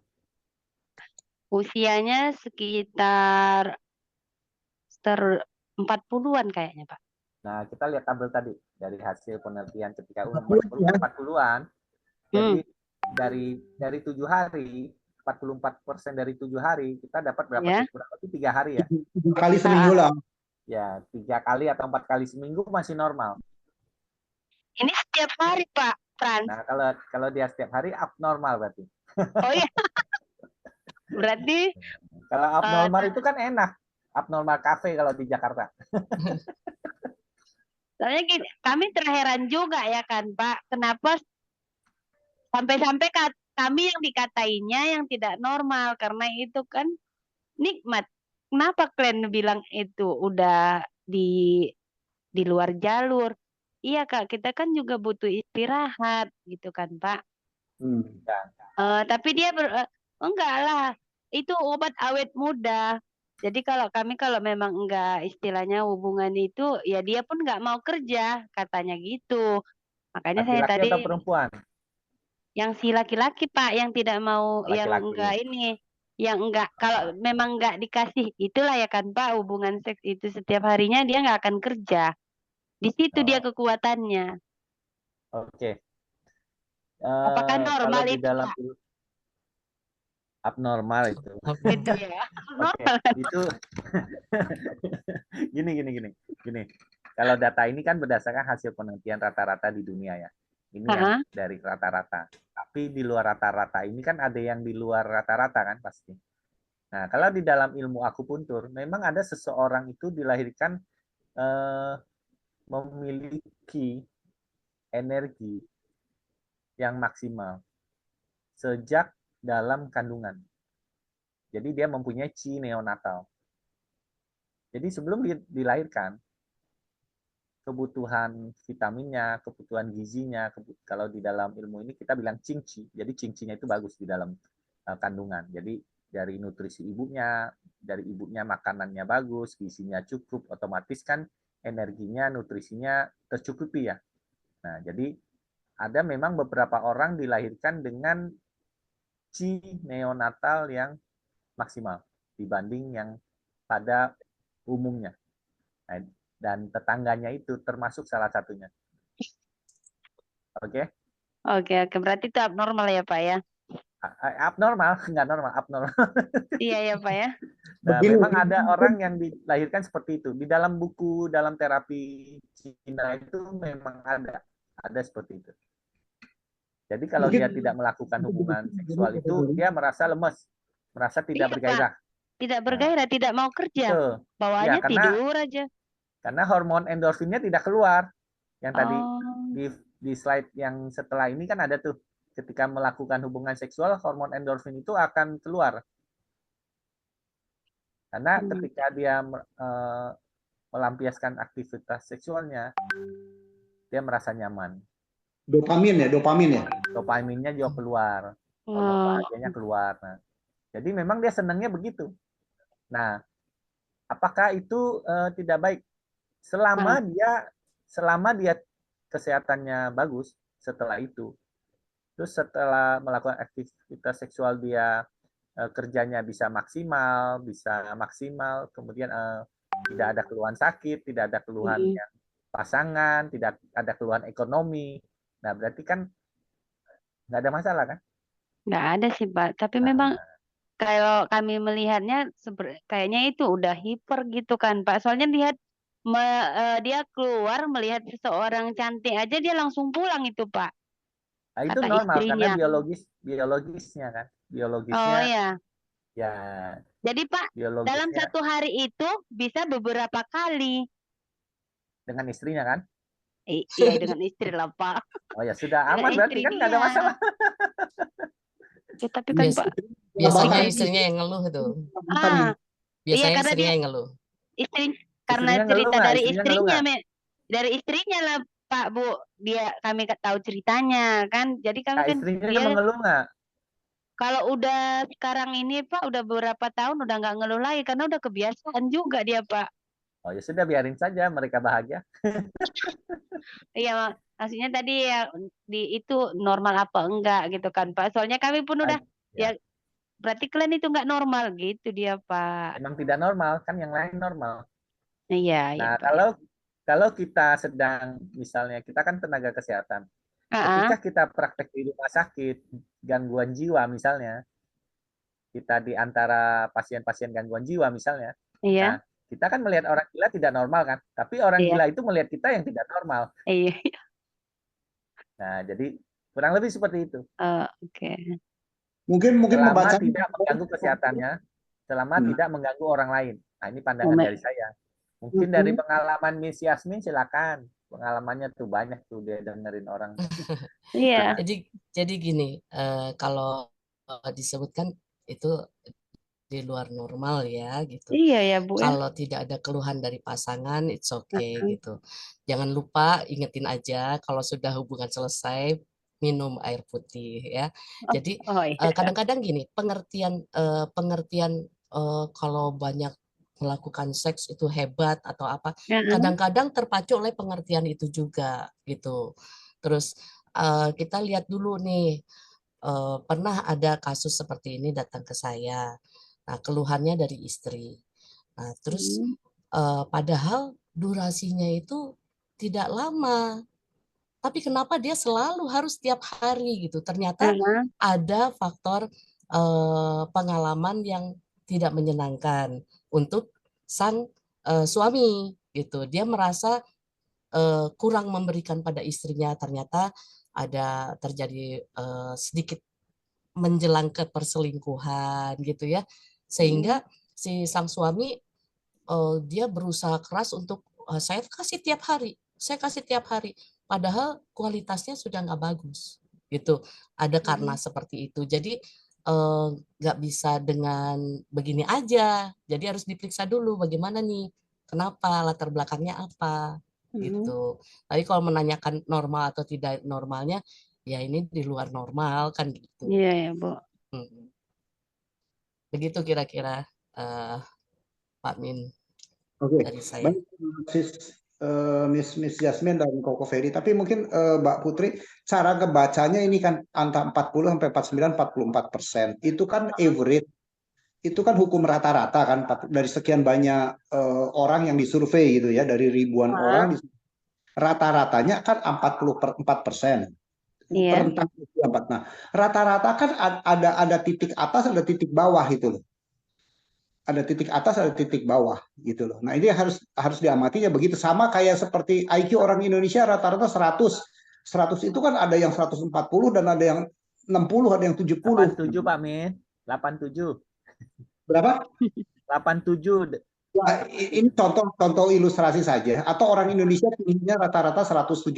Usianya sekitar 40-an kayaknya Pak. Nah, kita lihat tabel tadi dari hasil penelitian ketika umur 40 ya. 40-an. Hmm, Jadi dari 7 hari, 44% dari 7 hari, kita dapat berapa ya. tuh? Kurang lebih 3 hari ya. 7 kali seminggu lah. Ya, 3 kali atau 4 kali seminggu masih normal. Ini setiap hari Pak Frans. Nah, kalau dia setiap hari abnormal berarti. Oh iya. Berarti Kalau abnormal itu kan enak. Abnormal cafe kalau di Jakarta. soalnya kami terheran juga ya kan Pak, kenapa sampai-sampai kami yang dikatainya yang tidak normal karena itu kan nikmat. Kenapa kalian bilang itu udah di luar jalur? Iya Kak, kita kan juga butuh istirahat gitu kan Pak. Ya. Tapi dia enggak lah, itu obat awet muda. Jadi kalau kami kalau memang enggak istilahnya hubungan itu, ya dia pun enggak mau kerja, katanya gitu. Makanya saya Laki-laki tadi atau perempuan? yang si laki-laki Pak yang tidak mau, yang enggak Laki-laki. ini, yang enggak kalau memang enggak dikasih, itulah ya kan Pak, hubungan seks itu setiap harinya dia enggak akan kerja. Di situ dia Oh, kekuatannya. oke. Apakah Kalau normal di itu dalam Pak? abnormal itu. Itu ya. Oke, itu gini. Kalau data ini kan berdasarkan hasil penelitian rata-rata di dunia ya. Ini yang dari rata-rata. Tapi di luar rata-rata ini kan ada yang di luar rata-rata kan pasti. Nah, kalau di dalam ilmu akupuntur, memang ada seseorang itu dilahirkan memiliki energi yang maksimal sejak dalam kandungan. Jadi dia mempunyai chi neonatal. Jadi sebelum dilahirkan, kebutuhan vitaminnya, kebutuhan gizinya, kalau di dalam ilmu ini kita bilang cingci. Jadi cingcinya itu bagus di dalam kandungan. Jadi dari nutrisi ibunya, dari ibunya makanannya bagus, gizinya cukup, otomatis kan energinya, nutrisinya tercukupi ya. Nah, jadi ada memang beberapa orang dilahirkan dengan chi neonatal yang maksimal dibanding yang pada umumnya. Nah, dan tetangganya itu termasuk salah satunya. Oke? Oke, berarti itu abnormal ya Pak ya? Abnormal, nggak normal, abnormal. Iya ya Pak ya? Nah, Begini, memang ada orang yang dilahirkan seperti itu. Di dalam buku, dalam terapi Cina itu memang ada seperti itu. Jadi kalau mungkin dia tidak melakukan hubungan seksual itu, dia merasa lemes, merasa tidak Iya Pak, bergairah. tidak Nah, bergairah, tidak mau kerja, betul. Ya, bawaannya tidur aja. karena hormon endorfinnya tidak keluar. Yang tadi Oh, di slide yang setelah ini kan ada tuh, ketika melakukan hubungan seksual, hormon endorfin itu akan keluar. Karena ketika dia melampiaskan aktivitas seksualnya, dia merasa nyaman. dopamin ya. Dopaminnya juga keluar, hormon bahagianya keluar. Nah, jadi memang dia senangnya begitu. Nah, apakah itu tidak baik? Selama dia kesehatannya bagus setelah itu, terus setelah melakukan aktivitas seksual dia kerjanya bisa maksimal, kemudian tidak ada keluhan sakit, tidak ada keluhan yang pasangan, tidak ada keluhan ekonomi. Nah, berarti kan nggak ada masalah kan? nggak ada sih Pak. Tapi memang kalau kami melihatnya kayaknya itu udah hiper gitu kan Pak. Soalnya lihat dia keluar melihat seseorang cantik aja dia langsung pulang itu Pak. Nah, itu Kata normal karena istrinya. biologisnya kan. Oh Biologisnya ya. ya Jadi Pak, dalam biologisnya satu hari itu bisa beberapa kali. dengan istrinya kan? Iya dengan istri lah Pak. Oh ya sudah Dengan aman berarti istri kan nggak ada dia. masalah. Ya, tapi kan Pak. Biasanya Bahkan istrinya yang ngeluh tuh. Ah, Biasanya karena istrinya dia yang ngeluh. istri karena Istrinya ngeluh cerita nggak? dari Istrinya ngeluh istrinya, nggak? dari istrinya lah Pak Bu, kami tahu ceritanya kan. Jadi kami Kak kan istrinya dia mengeluh nggak? kalau udah sekarang ini Pak udah beberapa tahun udah nggak ngeluh lagi karena udah kebiasaan juga dia Pak. Oh ya sudah, biarin saja mereka bahagia. Iya maksudnya tadi ya itu normal apa enggak gitu kan Pak. Soalnya kami pun udah Ya, ya berarti kalian itu nggak normal gitu dia Pak. emang tidak normal kan, yang lain normal. Iya iya Nah, Pak ya. kalau kita sedang, misalnya kita kan tenaga kesehatan, Ah, ketika kita praktek di rumah sakit gangguan jiwa misalnya, kita di antara pasien-pasien gangguan jiwa misalnya, nah iya kita kan melihat orang gila tidak normal kan, tapi orang iya gila itu melihat kita yang tidak normal. iya. Nah, jadi kurang lebih seperti itu. Oke. Mungkin Selama membacanya tidak mengganggu kesehatannya, selama tidak mengganggu orang lain. Nah, ini pandangan dari saya. Mungkin dari pengalaman Miss Yasmin, silakan. Pengalamannya tuh banyak tuh dia dengerin orang. Iya. Jadi gini, kalau disebutkan itu di luar normal ya gitu. Iya ya Bu ya. Kalau tidak ada keluhan dari pasangan, it's okay gitu. Jangan lupa ingetin aja kalau sudah hubungan selesai minum air putih ya. Jadi Oh iya. kadang-kadang gini, pengertian kalau banyak melakukan seks itu hebat atau apa, kadang-kadang terpacu oleh pengertian itu juga gitu. Terus kita lihat dulu nih, pernah ada kasus seperti ini datang ke saya. Nah, keluhannya dari istri. Nah, terus padahal durasinya itu tidak lama. Tapi kenapa dia selalu harus tiap hari gitu? Ternyata ada faktor pengalaman yang tidak menyenangkan untuk sang suami gitu. Dia merasa kurang memberikan pada istrinya. Ternyata ada terjadi sedikit menjelang ke perselingkuhan gitu ya, sehingga si sang suami dia berusaha keras untuk saya kasih tiap hari, padahal kualitasnya sudah nggak bagus gitu. Ada karena seperti itu, jadi nggak bisa dengan begini aja, jadi harus diperiksa dulu bagaimana nih, kenapa, latar belakangnya apa gitu. Tapi kalau menanyakan normal atau tidak normalnya, ya ini di luar normal kan gitu. Iya ya Bu. Begitu kira-kira Pak Min Oke, dari saya. baik, Miss Yasmin dan Koko Ferry. Tapi mungkin Mbak Putri, cara ngebacanya ini kan antara 40 sampai 49, 44%. Itu kan average, itu kan hukum rata-rata kan dari sekian banyak orang yang disurvei gitu ya, dari ribuan orang, rata-ratanya kan 44%. Iya. Rentang 44. Nah, rata-rata kan ada titik atas, ada titik bawah gitu loh. Ada titik atas, ada titik bawah gitu loh. Nah, ini harus diamatinya begitu, sama kayak seperti IQ orang Indonesia rata-rata 100. 100 itu kan ada yang 140 dan ada yang 60, ada yang 70. 87 Pak Min, 87. Berapa? 87. Ya, ini contoh ilustrasi saja. Atau orang Indonesia tingginya rata-rata 170.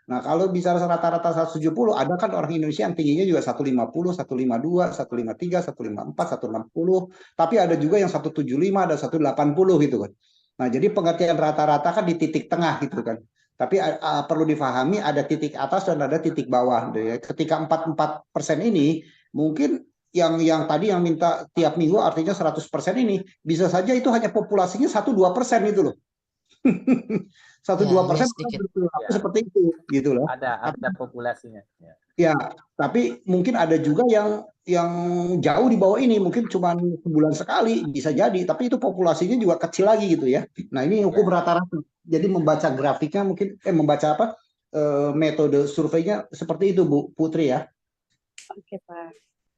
Nah, kalau bicara rata-rata 170, ada kan orang Indonesia yang tingginya juga 150, 152, 153, 154, 160. Tapi ada juga yang 175, ada 180 gitu kan. Nah, jadi pengertian rata-rata kan di titik tengah gitu kan. Tapi perlu difahami ada titik atas dan ada titik bawah. Ketika 44% ini, mungkin yang tadi yang minta tiap minggu artinya 100% ini bisa saja itu hanya populasinya 1-2% gitu loh. 1-2% seperti itu gitu loh. Ada populasinya. Ya, tapi mungkin ada juga yang jauh di bawah ini, mungkin cuma sebulan sekali bisa jadi, tapi itu populasinya juga kecil lagi gitu ya. Nah, ini hukum rata-rata. Jadi membaca grafiknya mungkin membaca apa metode surveinya seperti itu Bu Putri ya. Oke Pak.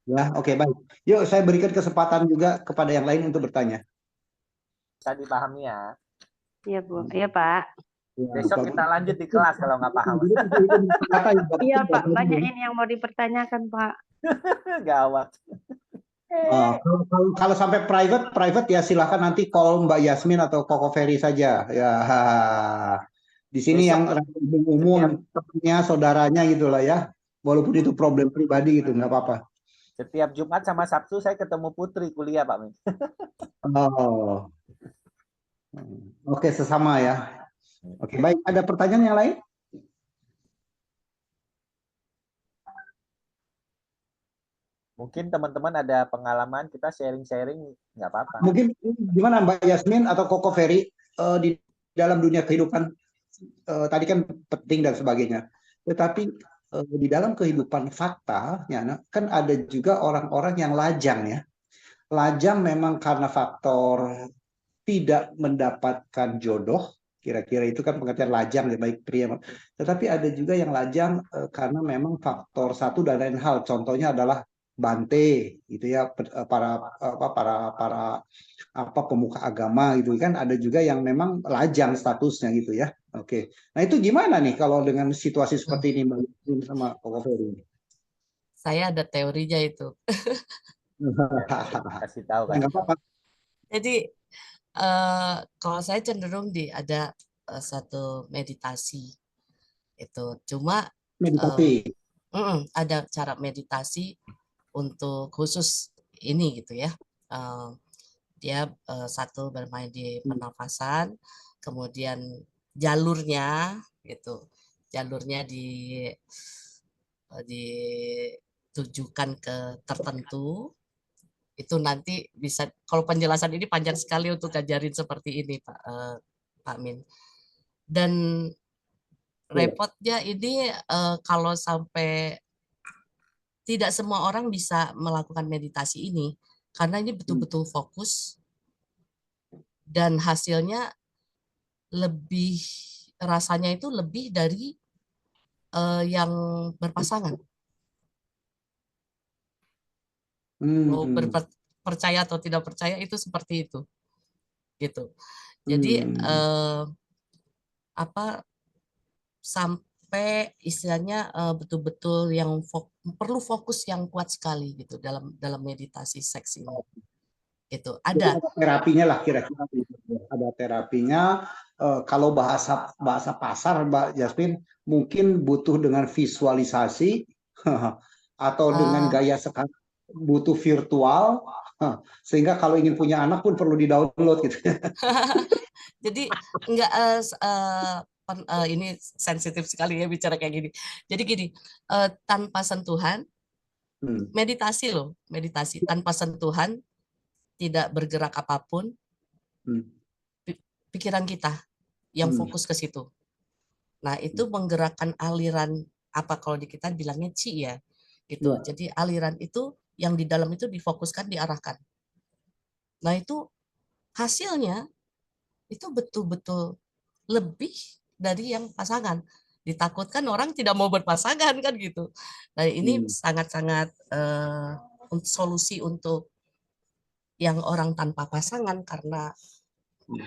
Ya, oke, baik. Yuk, saya berikan kesempatan juga kepada yang lain untuk bertanya. Bisa dipahami ya. Iya Bu, iya Pak. Besok kita lanjut di kelas kalau nggak paham. Iya Pak, banyak ini yang mau dipertanyakan Pak. Gawat. Kalau sampai private ya silahkan nanti call Mbak Yasmin atau Koko Ferry saja. Ya, di sini yang umum temannya, saudaranya gitulah ya. Walaupun itu problem pribadi gitu, nggak apa-apa. Setiap Jumat sama Sabtu saya ketemu Putri kuliah, Pak Min. Oh, oke, sesama ya. Oke, baik. Ada pertanyaan yang lain? Mungkin teman-teman ada pengalaman, kita sharing-sharing, nggak apa-apa. Mungkin gimana Mbak Yasmin atau Koko Ferry di dalam dunia kehidupan tadi kan penting dan sebagainya. Tetapi di dalam kehidupan fakta, ya, kan ada juga orang-orang yang lajang ya. Lajang memang karena faktor tidak mendapatkan jodoh, kira-kira itu kan pengertian lajang ya, baik pria. Tetapi ada juga yang lajang karena memang faktor satu dan lain hal. Contohnya adalah Bante, gitu ya, para pemuka agama gitu kan. Ada juga yang memang lajang statusnya gitu ya. Oke, nah itu gimana nih kalau dengan situasi seperti ini Mbak Yustin sama Koko Ferry? Saya ada teorinya itu. Kasih tahu, kasih Nggak tahu. apa-apa. Jadi kalau saya cenderung ada satu meditasi itu. Cuma Meditasi. ada cara meditasi untuk khusus ini gitu ya. Dia satu bermain di pernafasan, kemudian jalurnya gitu. Jalurnya ditujukan ke tertentu. Itu nanti bisa, kalau penjelasan ini panjang sekali untuk ngajarin seperti ini Pak Min. Dan repotnya ini kalau sampai tidak semua orang bisa melakukan meditasi ini, karena ini betul-betul fokus dan hasilnya rasanya itu lebih dari yang berpasangan. Mau percaya atau tidak percaya itu seperti itu, gitu. Jadi sampai istilahnya betul-betul yang perlu fokus yang kuat sekali gitu dalam meditasi seks ini. Itu ada terapinya lah kira-kira. Ada terapinya. Kalau bahasa pasar Mbak Jasmine mungkin butuh dengan visualisasi atau dengan gaya sekarang butuh virtual, sehingga kalau ingin punya anak pun perlu di-download gitu. Jadi enggak ini sensitif sekali ya bicara kayak gini. Jadi gini, tanpa sentuhan, meditasi tanpa sentuhan, tidak bergerak apapun, pikiran kita yang fokus ke situ. Nah itu menggerakkan aliran, apa kalau di kita bilangnya chi ya, gitu. Jadi aliran itu yang di dalam itu difokuskan, diarahkan. Nah itu hasilnya itu betul-betul lebih dari yang pasangan. Ditakutkan orang tidak mau berpasangan kan gitu. Nah ini sangat-sangat solusi untuk yang orang tanpa pasangan, karena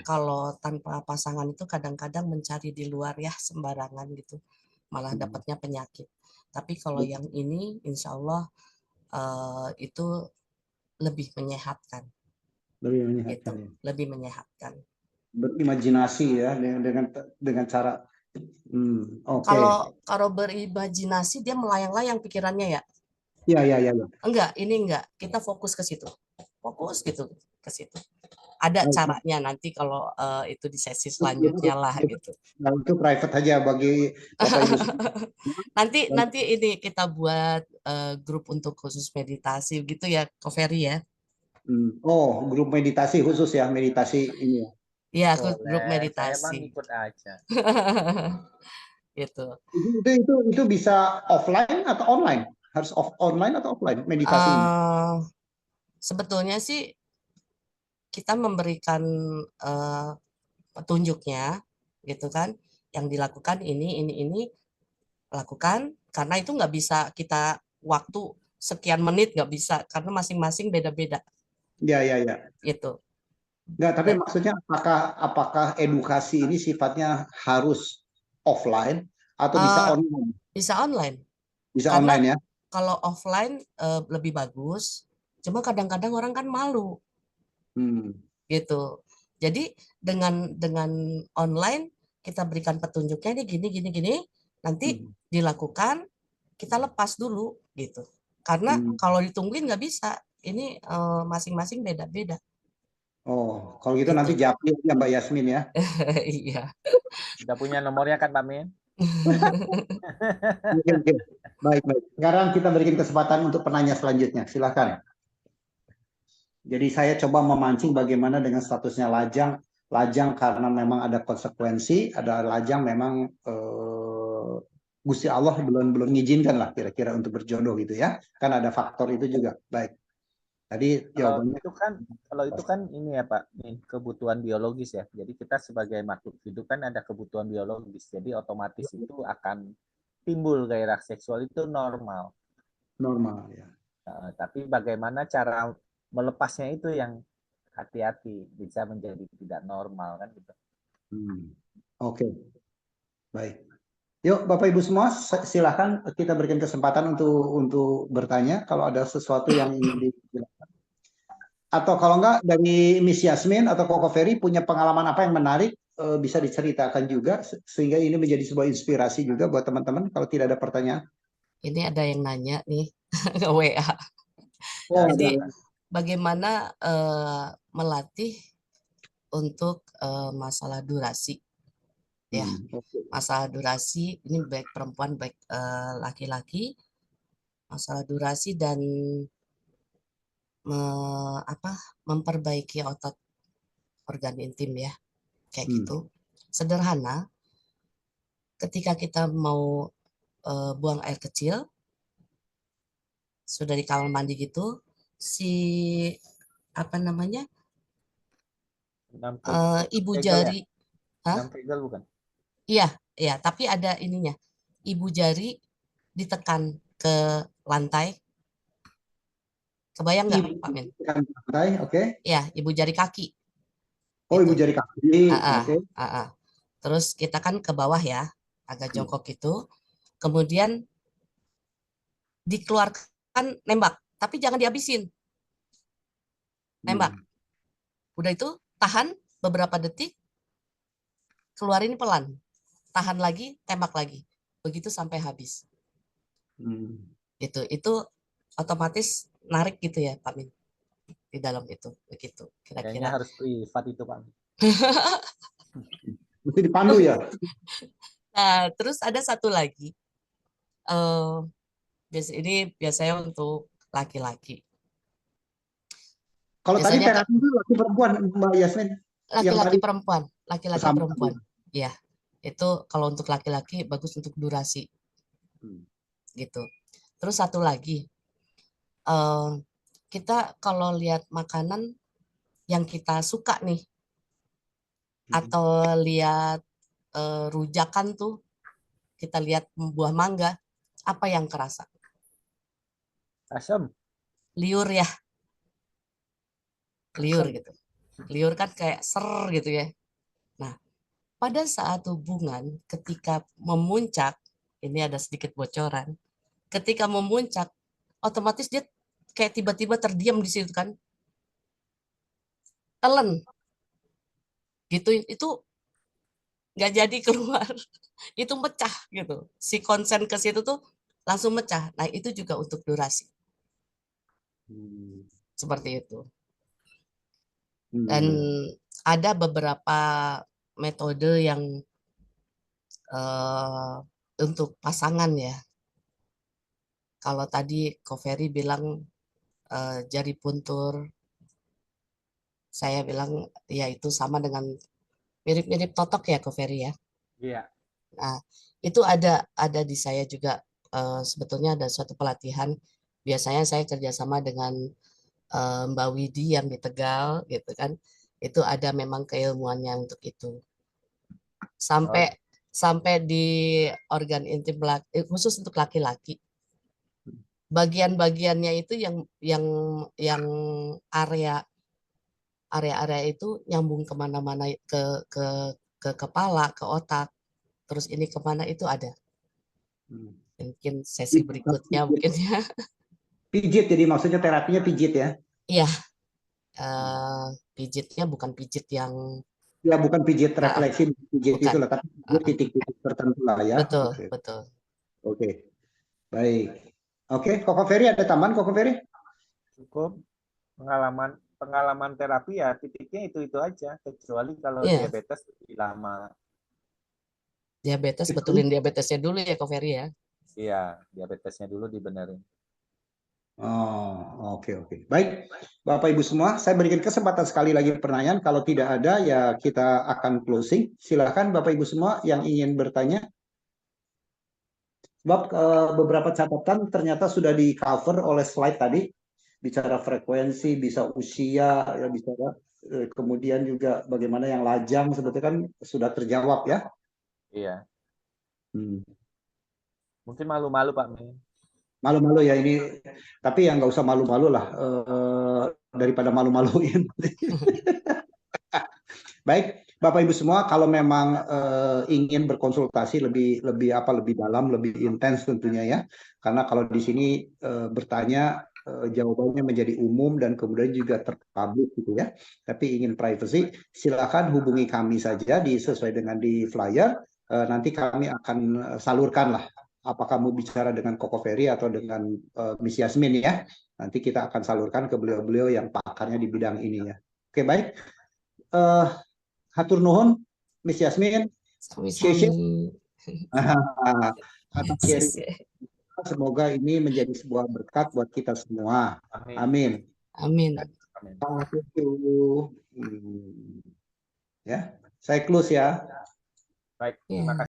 kalau tanpa pasangan itu kadang-kadang mencari di luar ya sembarangan gitu, malah dapatnya penyakit. Tapi kalau yang ini insya Allah itu lebih menyehatkan. Lebih menyehatkan. Berimajinasi ya dengan cara Kalau berimajinasi dia melayang-layang pikirannya ya. Iya. Enggak, ini enggak. Kita fokus ke situ. Fokus gitu ke situ. Ada caranya nanti kalau itu di sesi selanjutnya lah gitu. Nah, itu private aja bagi Bapak Ibu. Nanti ini kita buat grup untuk khusus meditasi gitu ya, Ko Ferry ya. Oh, grup meditasi khusus ya, meditasi ini ya. Iya, grup meditasi. Saya emang ikut aja. Gitu. Itu bisa offline atau online? Harus online atau offline meditasi ini? Sebetulnya sih kita memberikan petunjuknya gitu kan, yang dilakukan ini lakukan, karena itu nggak bisa kita waktu sekian menit, nggak bisa, karena masing-masing beda-beda. Iya. Gitu. Nggak, tapi maksudnya apakah edukasi ini sifatnya harus offline atau bisa online? Bisa online. Bisa karena online ya. Kalau offline lebih bagus, cuma kadang-kadang orang kan malu. Gitu. Jadi dengan online kita berikan petunjuknya ini gini, nanti dilakukan, kita lepas dulu gitu. Karena Hmm. kalau ditungguin nggak bisa. Ini masing-masing beda-beda. Oh, kalau gitu nanti Gitu. japri ya Mbak Yasmin ya. Iya. Sudah punya nomornya kan Pak Min? Oke, oke. Baik, baik. Sekarang kita berikan kesempatan untuk penanya selanjutnya. Silakan. Jadi saya coba memancing bagaimana dengan statusnya lajang. Lajang karena memang ada konsekuensi, ada lajang memang Gusti Allah belum ngizinkan lah kira-kira untuk berjodoh gitu ya. Kan ada faktor itu juga. Baik. Tadi Kalau jawabannya itu kan ini ya Pak, Min, kebutuhan biologis ya. Jadi kita sebagai makhluk hidup kan ada kebutuhan biologis. Jadi otomatis itu akan timbul gairah seksual itu normal. normal ya. Tapi bagaimana cara melepasnya itu yang hati-hati, bisa menjadi tidak normal kan gitu. Oke. Baik. Yuk Bapak Ibu semua silakan kita berikan kesempatan untuk bertanya kalau ada sesuatu yang ingin dijelaskan. Atau kalau enggak dari Miss Yasmin atau Koko Ferry punya pengalaman apa yang menarik bisa diceritakan juga sehingga ini menjadi sebuah inspirasi juga buat teman-teman kalau tidak ada pertanyaan. Ini ada yang nanya nih ke WA. Oh, Jadi ada. bagaimana melatih untuk masalah durasi? Ya, Oke. masalah durasi ini baik perempuan baik laki-laki, masalah durasi dan memperbaiki otot organ intim ya, kayak gitu. Sederhana, ketika kita mau buang air kecil, sudah di kamar mandi gitu, si apa namanya ibu jari, ya? Pegel bukan? Iya, tapi ada ininya, ibu jari ditekan ke lantai, kebayang nggak Pak Min? Lantai, oke. Ya, ibu jari kaki. Oh, Gitu. ibu jari kaki, oke. oke. Terus kita kan ke bawah ya, agak jongkok gitu. Kemudian dikeluarkan nembak, tapi jangan dihabisin. Nembak. Udah itu tahan beberapa detik, keluarin pelan. Tahan lagi, tembak lagi. Begitu sampai habis. Itu otomatis narik gitu ya, Pak Min. Di dalam itu, begitu. Kayaknya Kira-kira. harus privat itu, Pak. Mesti dipandu ya. Nah, terus ada satu lagi. Ini biasanya untuk laki-laki. Kalau tadi Biasanya terapi itu laki perempuan, Mbak Yasmin. laki-laki perempuan, laki-laki Sama. perempuan. Ya, itu kalau untuk laki-laki bagus untuk durasi. Gitu. Terus satu lagi, kita kalau lihat makanan yang kita suka nih, atau lihat rujakan tuh, kita lihat buah mangga, apa yang kerasa? Asam. Liur ya. Liur gitu. Liur kan kayak ser gitu ya. Nah, pada saat hubungan ketika memuncak, ini ada sedikit bocoran. Ketika memuncak, otomatis dia kayak tiba-tiba terdiam di situ kan. Telan. Gitu, itu nggak jadi keluar. Itu pecah gitu. Si konsen ke situ tuh langsung pecah. Nah, itu juga untuk durasi. Seperti itu. Dan ada beberapa metode yang untuk pasangan ya. Kalau tadi Ko Ferry bilang jari puntur, saya bilang ya itu sama dengan mirip-mirip totok ya Ko Ferry ya. Iya. Nah, itu ada di saya juga sebetulnya ada suatu pelatihan. Biasanya saya kerjasama dengan Mbak Widi yang di Tegal gitu kan. Itu ada memang keilmuannya untuk itu. Sampai di organ intim khusus untuk laki-laki. Bagian-bagiannya itu yang area itu nyambung kemana-mana ke kepala, ke otak. Terus ini kemana itu ada. Mungkin sesi berikutnya mungkin ya. Pijit, jadi maksudnya terapinya pijit ya? Iya. Pijitnya bukan pijit yang ya bukan pijit refleksi, pijit bukan. itu lah, tapi titik-titik tertentu lah ya. Betul, betul. Oke. Baik. Oke, Koko Ferry ada tambahan, Koko Ferry? Cukup pengalaman terapi ya titiknya itu aja, kecuali kalau Iya, diabetes lebih lama. diabetes, betulin diabetesnya dulu ya, Kak Ferry ya. Iya, diabetesnya dulu dibenerin. Oh, oke. Baik, Bapak Ibu semua, saya berikan kesempatan sekali lagi pertanyaan. Kalau tidak ada, ya kita akan closing. Silakan Bapak Ibu semua yang ingin bertanya. Sebab beberapa catatan ternyata sudah di cover oleh slide tadi. Bicara frekuensi, bisa usia, ya bicara kemudian juga bagaimana yang lajang sebetulnya kan sudah terjawab ya. Iya. Hmm. Mungkin malu-malu Pak Min. Malu-malu ya ini, tapi ya nggak usah malu-malu lah daripada malu-maluin. Baik, Bapak Ibu semua, kalau memang ingin berkonsultasi lebih dalam, lebih intens tentunya ya, karena kalau di sini bertanya jawabannya menjadi umum dan kemudian juga terpublish gitu ya. Tapi ingin privacy, silakan hubungi kami saja sesuai dengan di flyer. Nanti kami akan salurkan lah. Apakah mau bicara dengan Koko Ferry atau dengan Miss Yasmin ya. Nanti kita akan salurkan ke beliau-beliau yang pakarnya di bidang ini ya. Oke, baik. Hatur nuhun, Miss Yasmin. Sami-sami. Atas sharing, semoga ini menjadi sebuah berkat buat kita semua. Amin. Amin. Amin. Ya, saya close ya. Baik, Ya. terima kasih.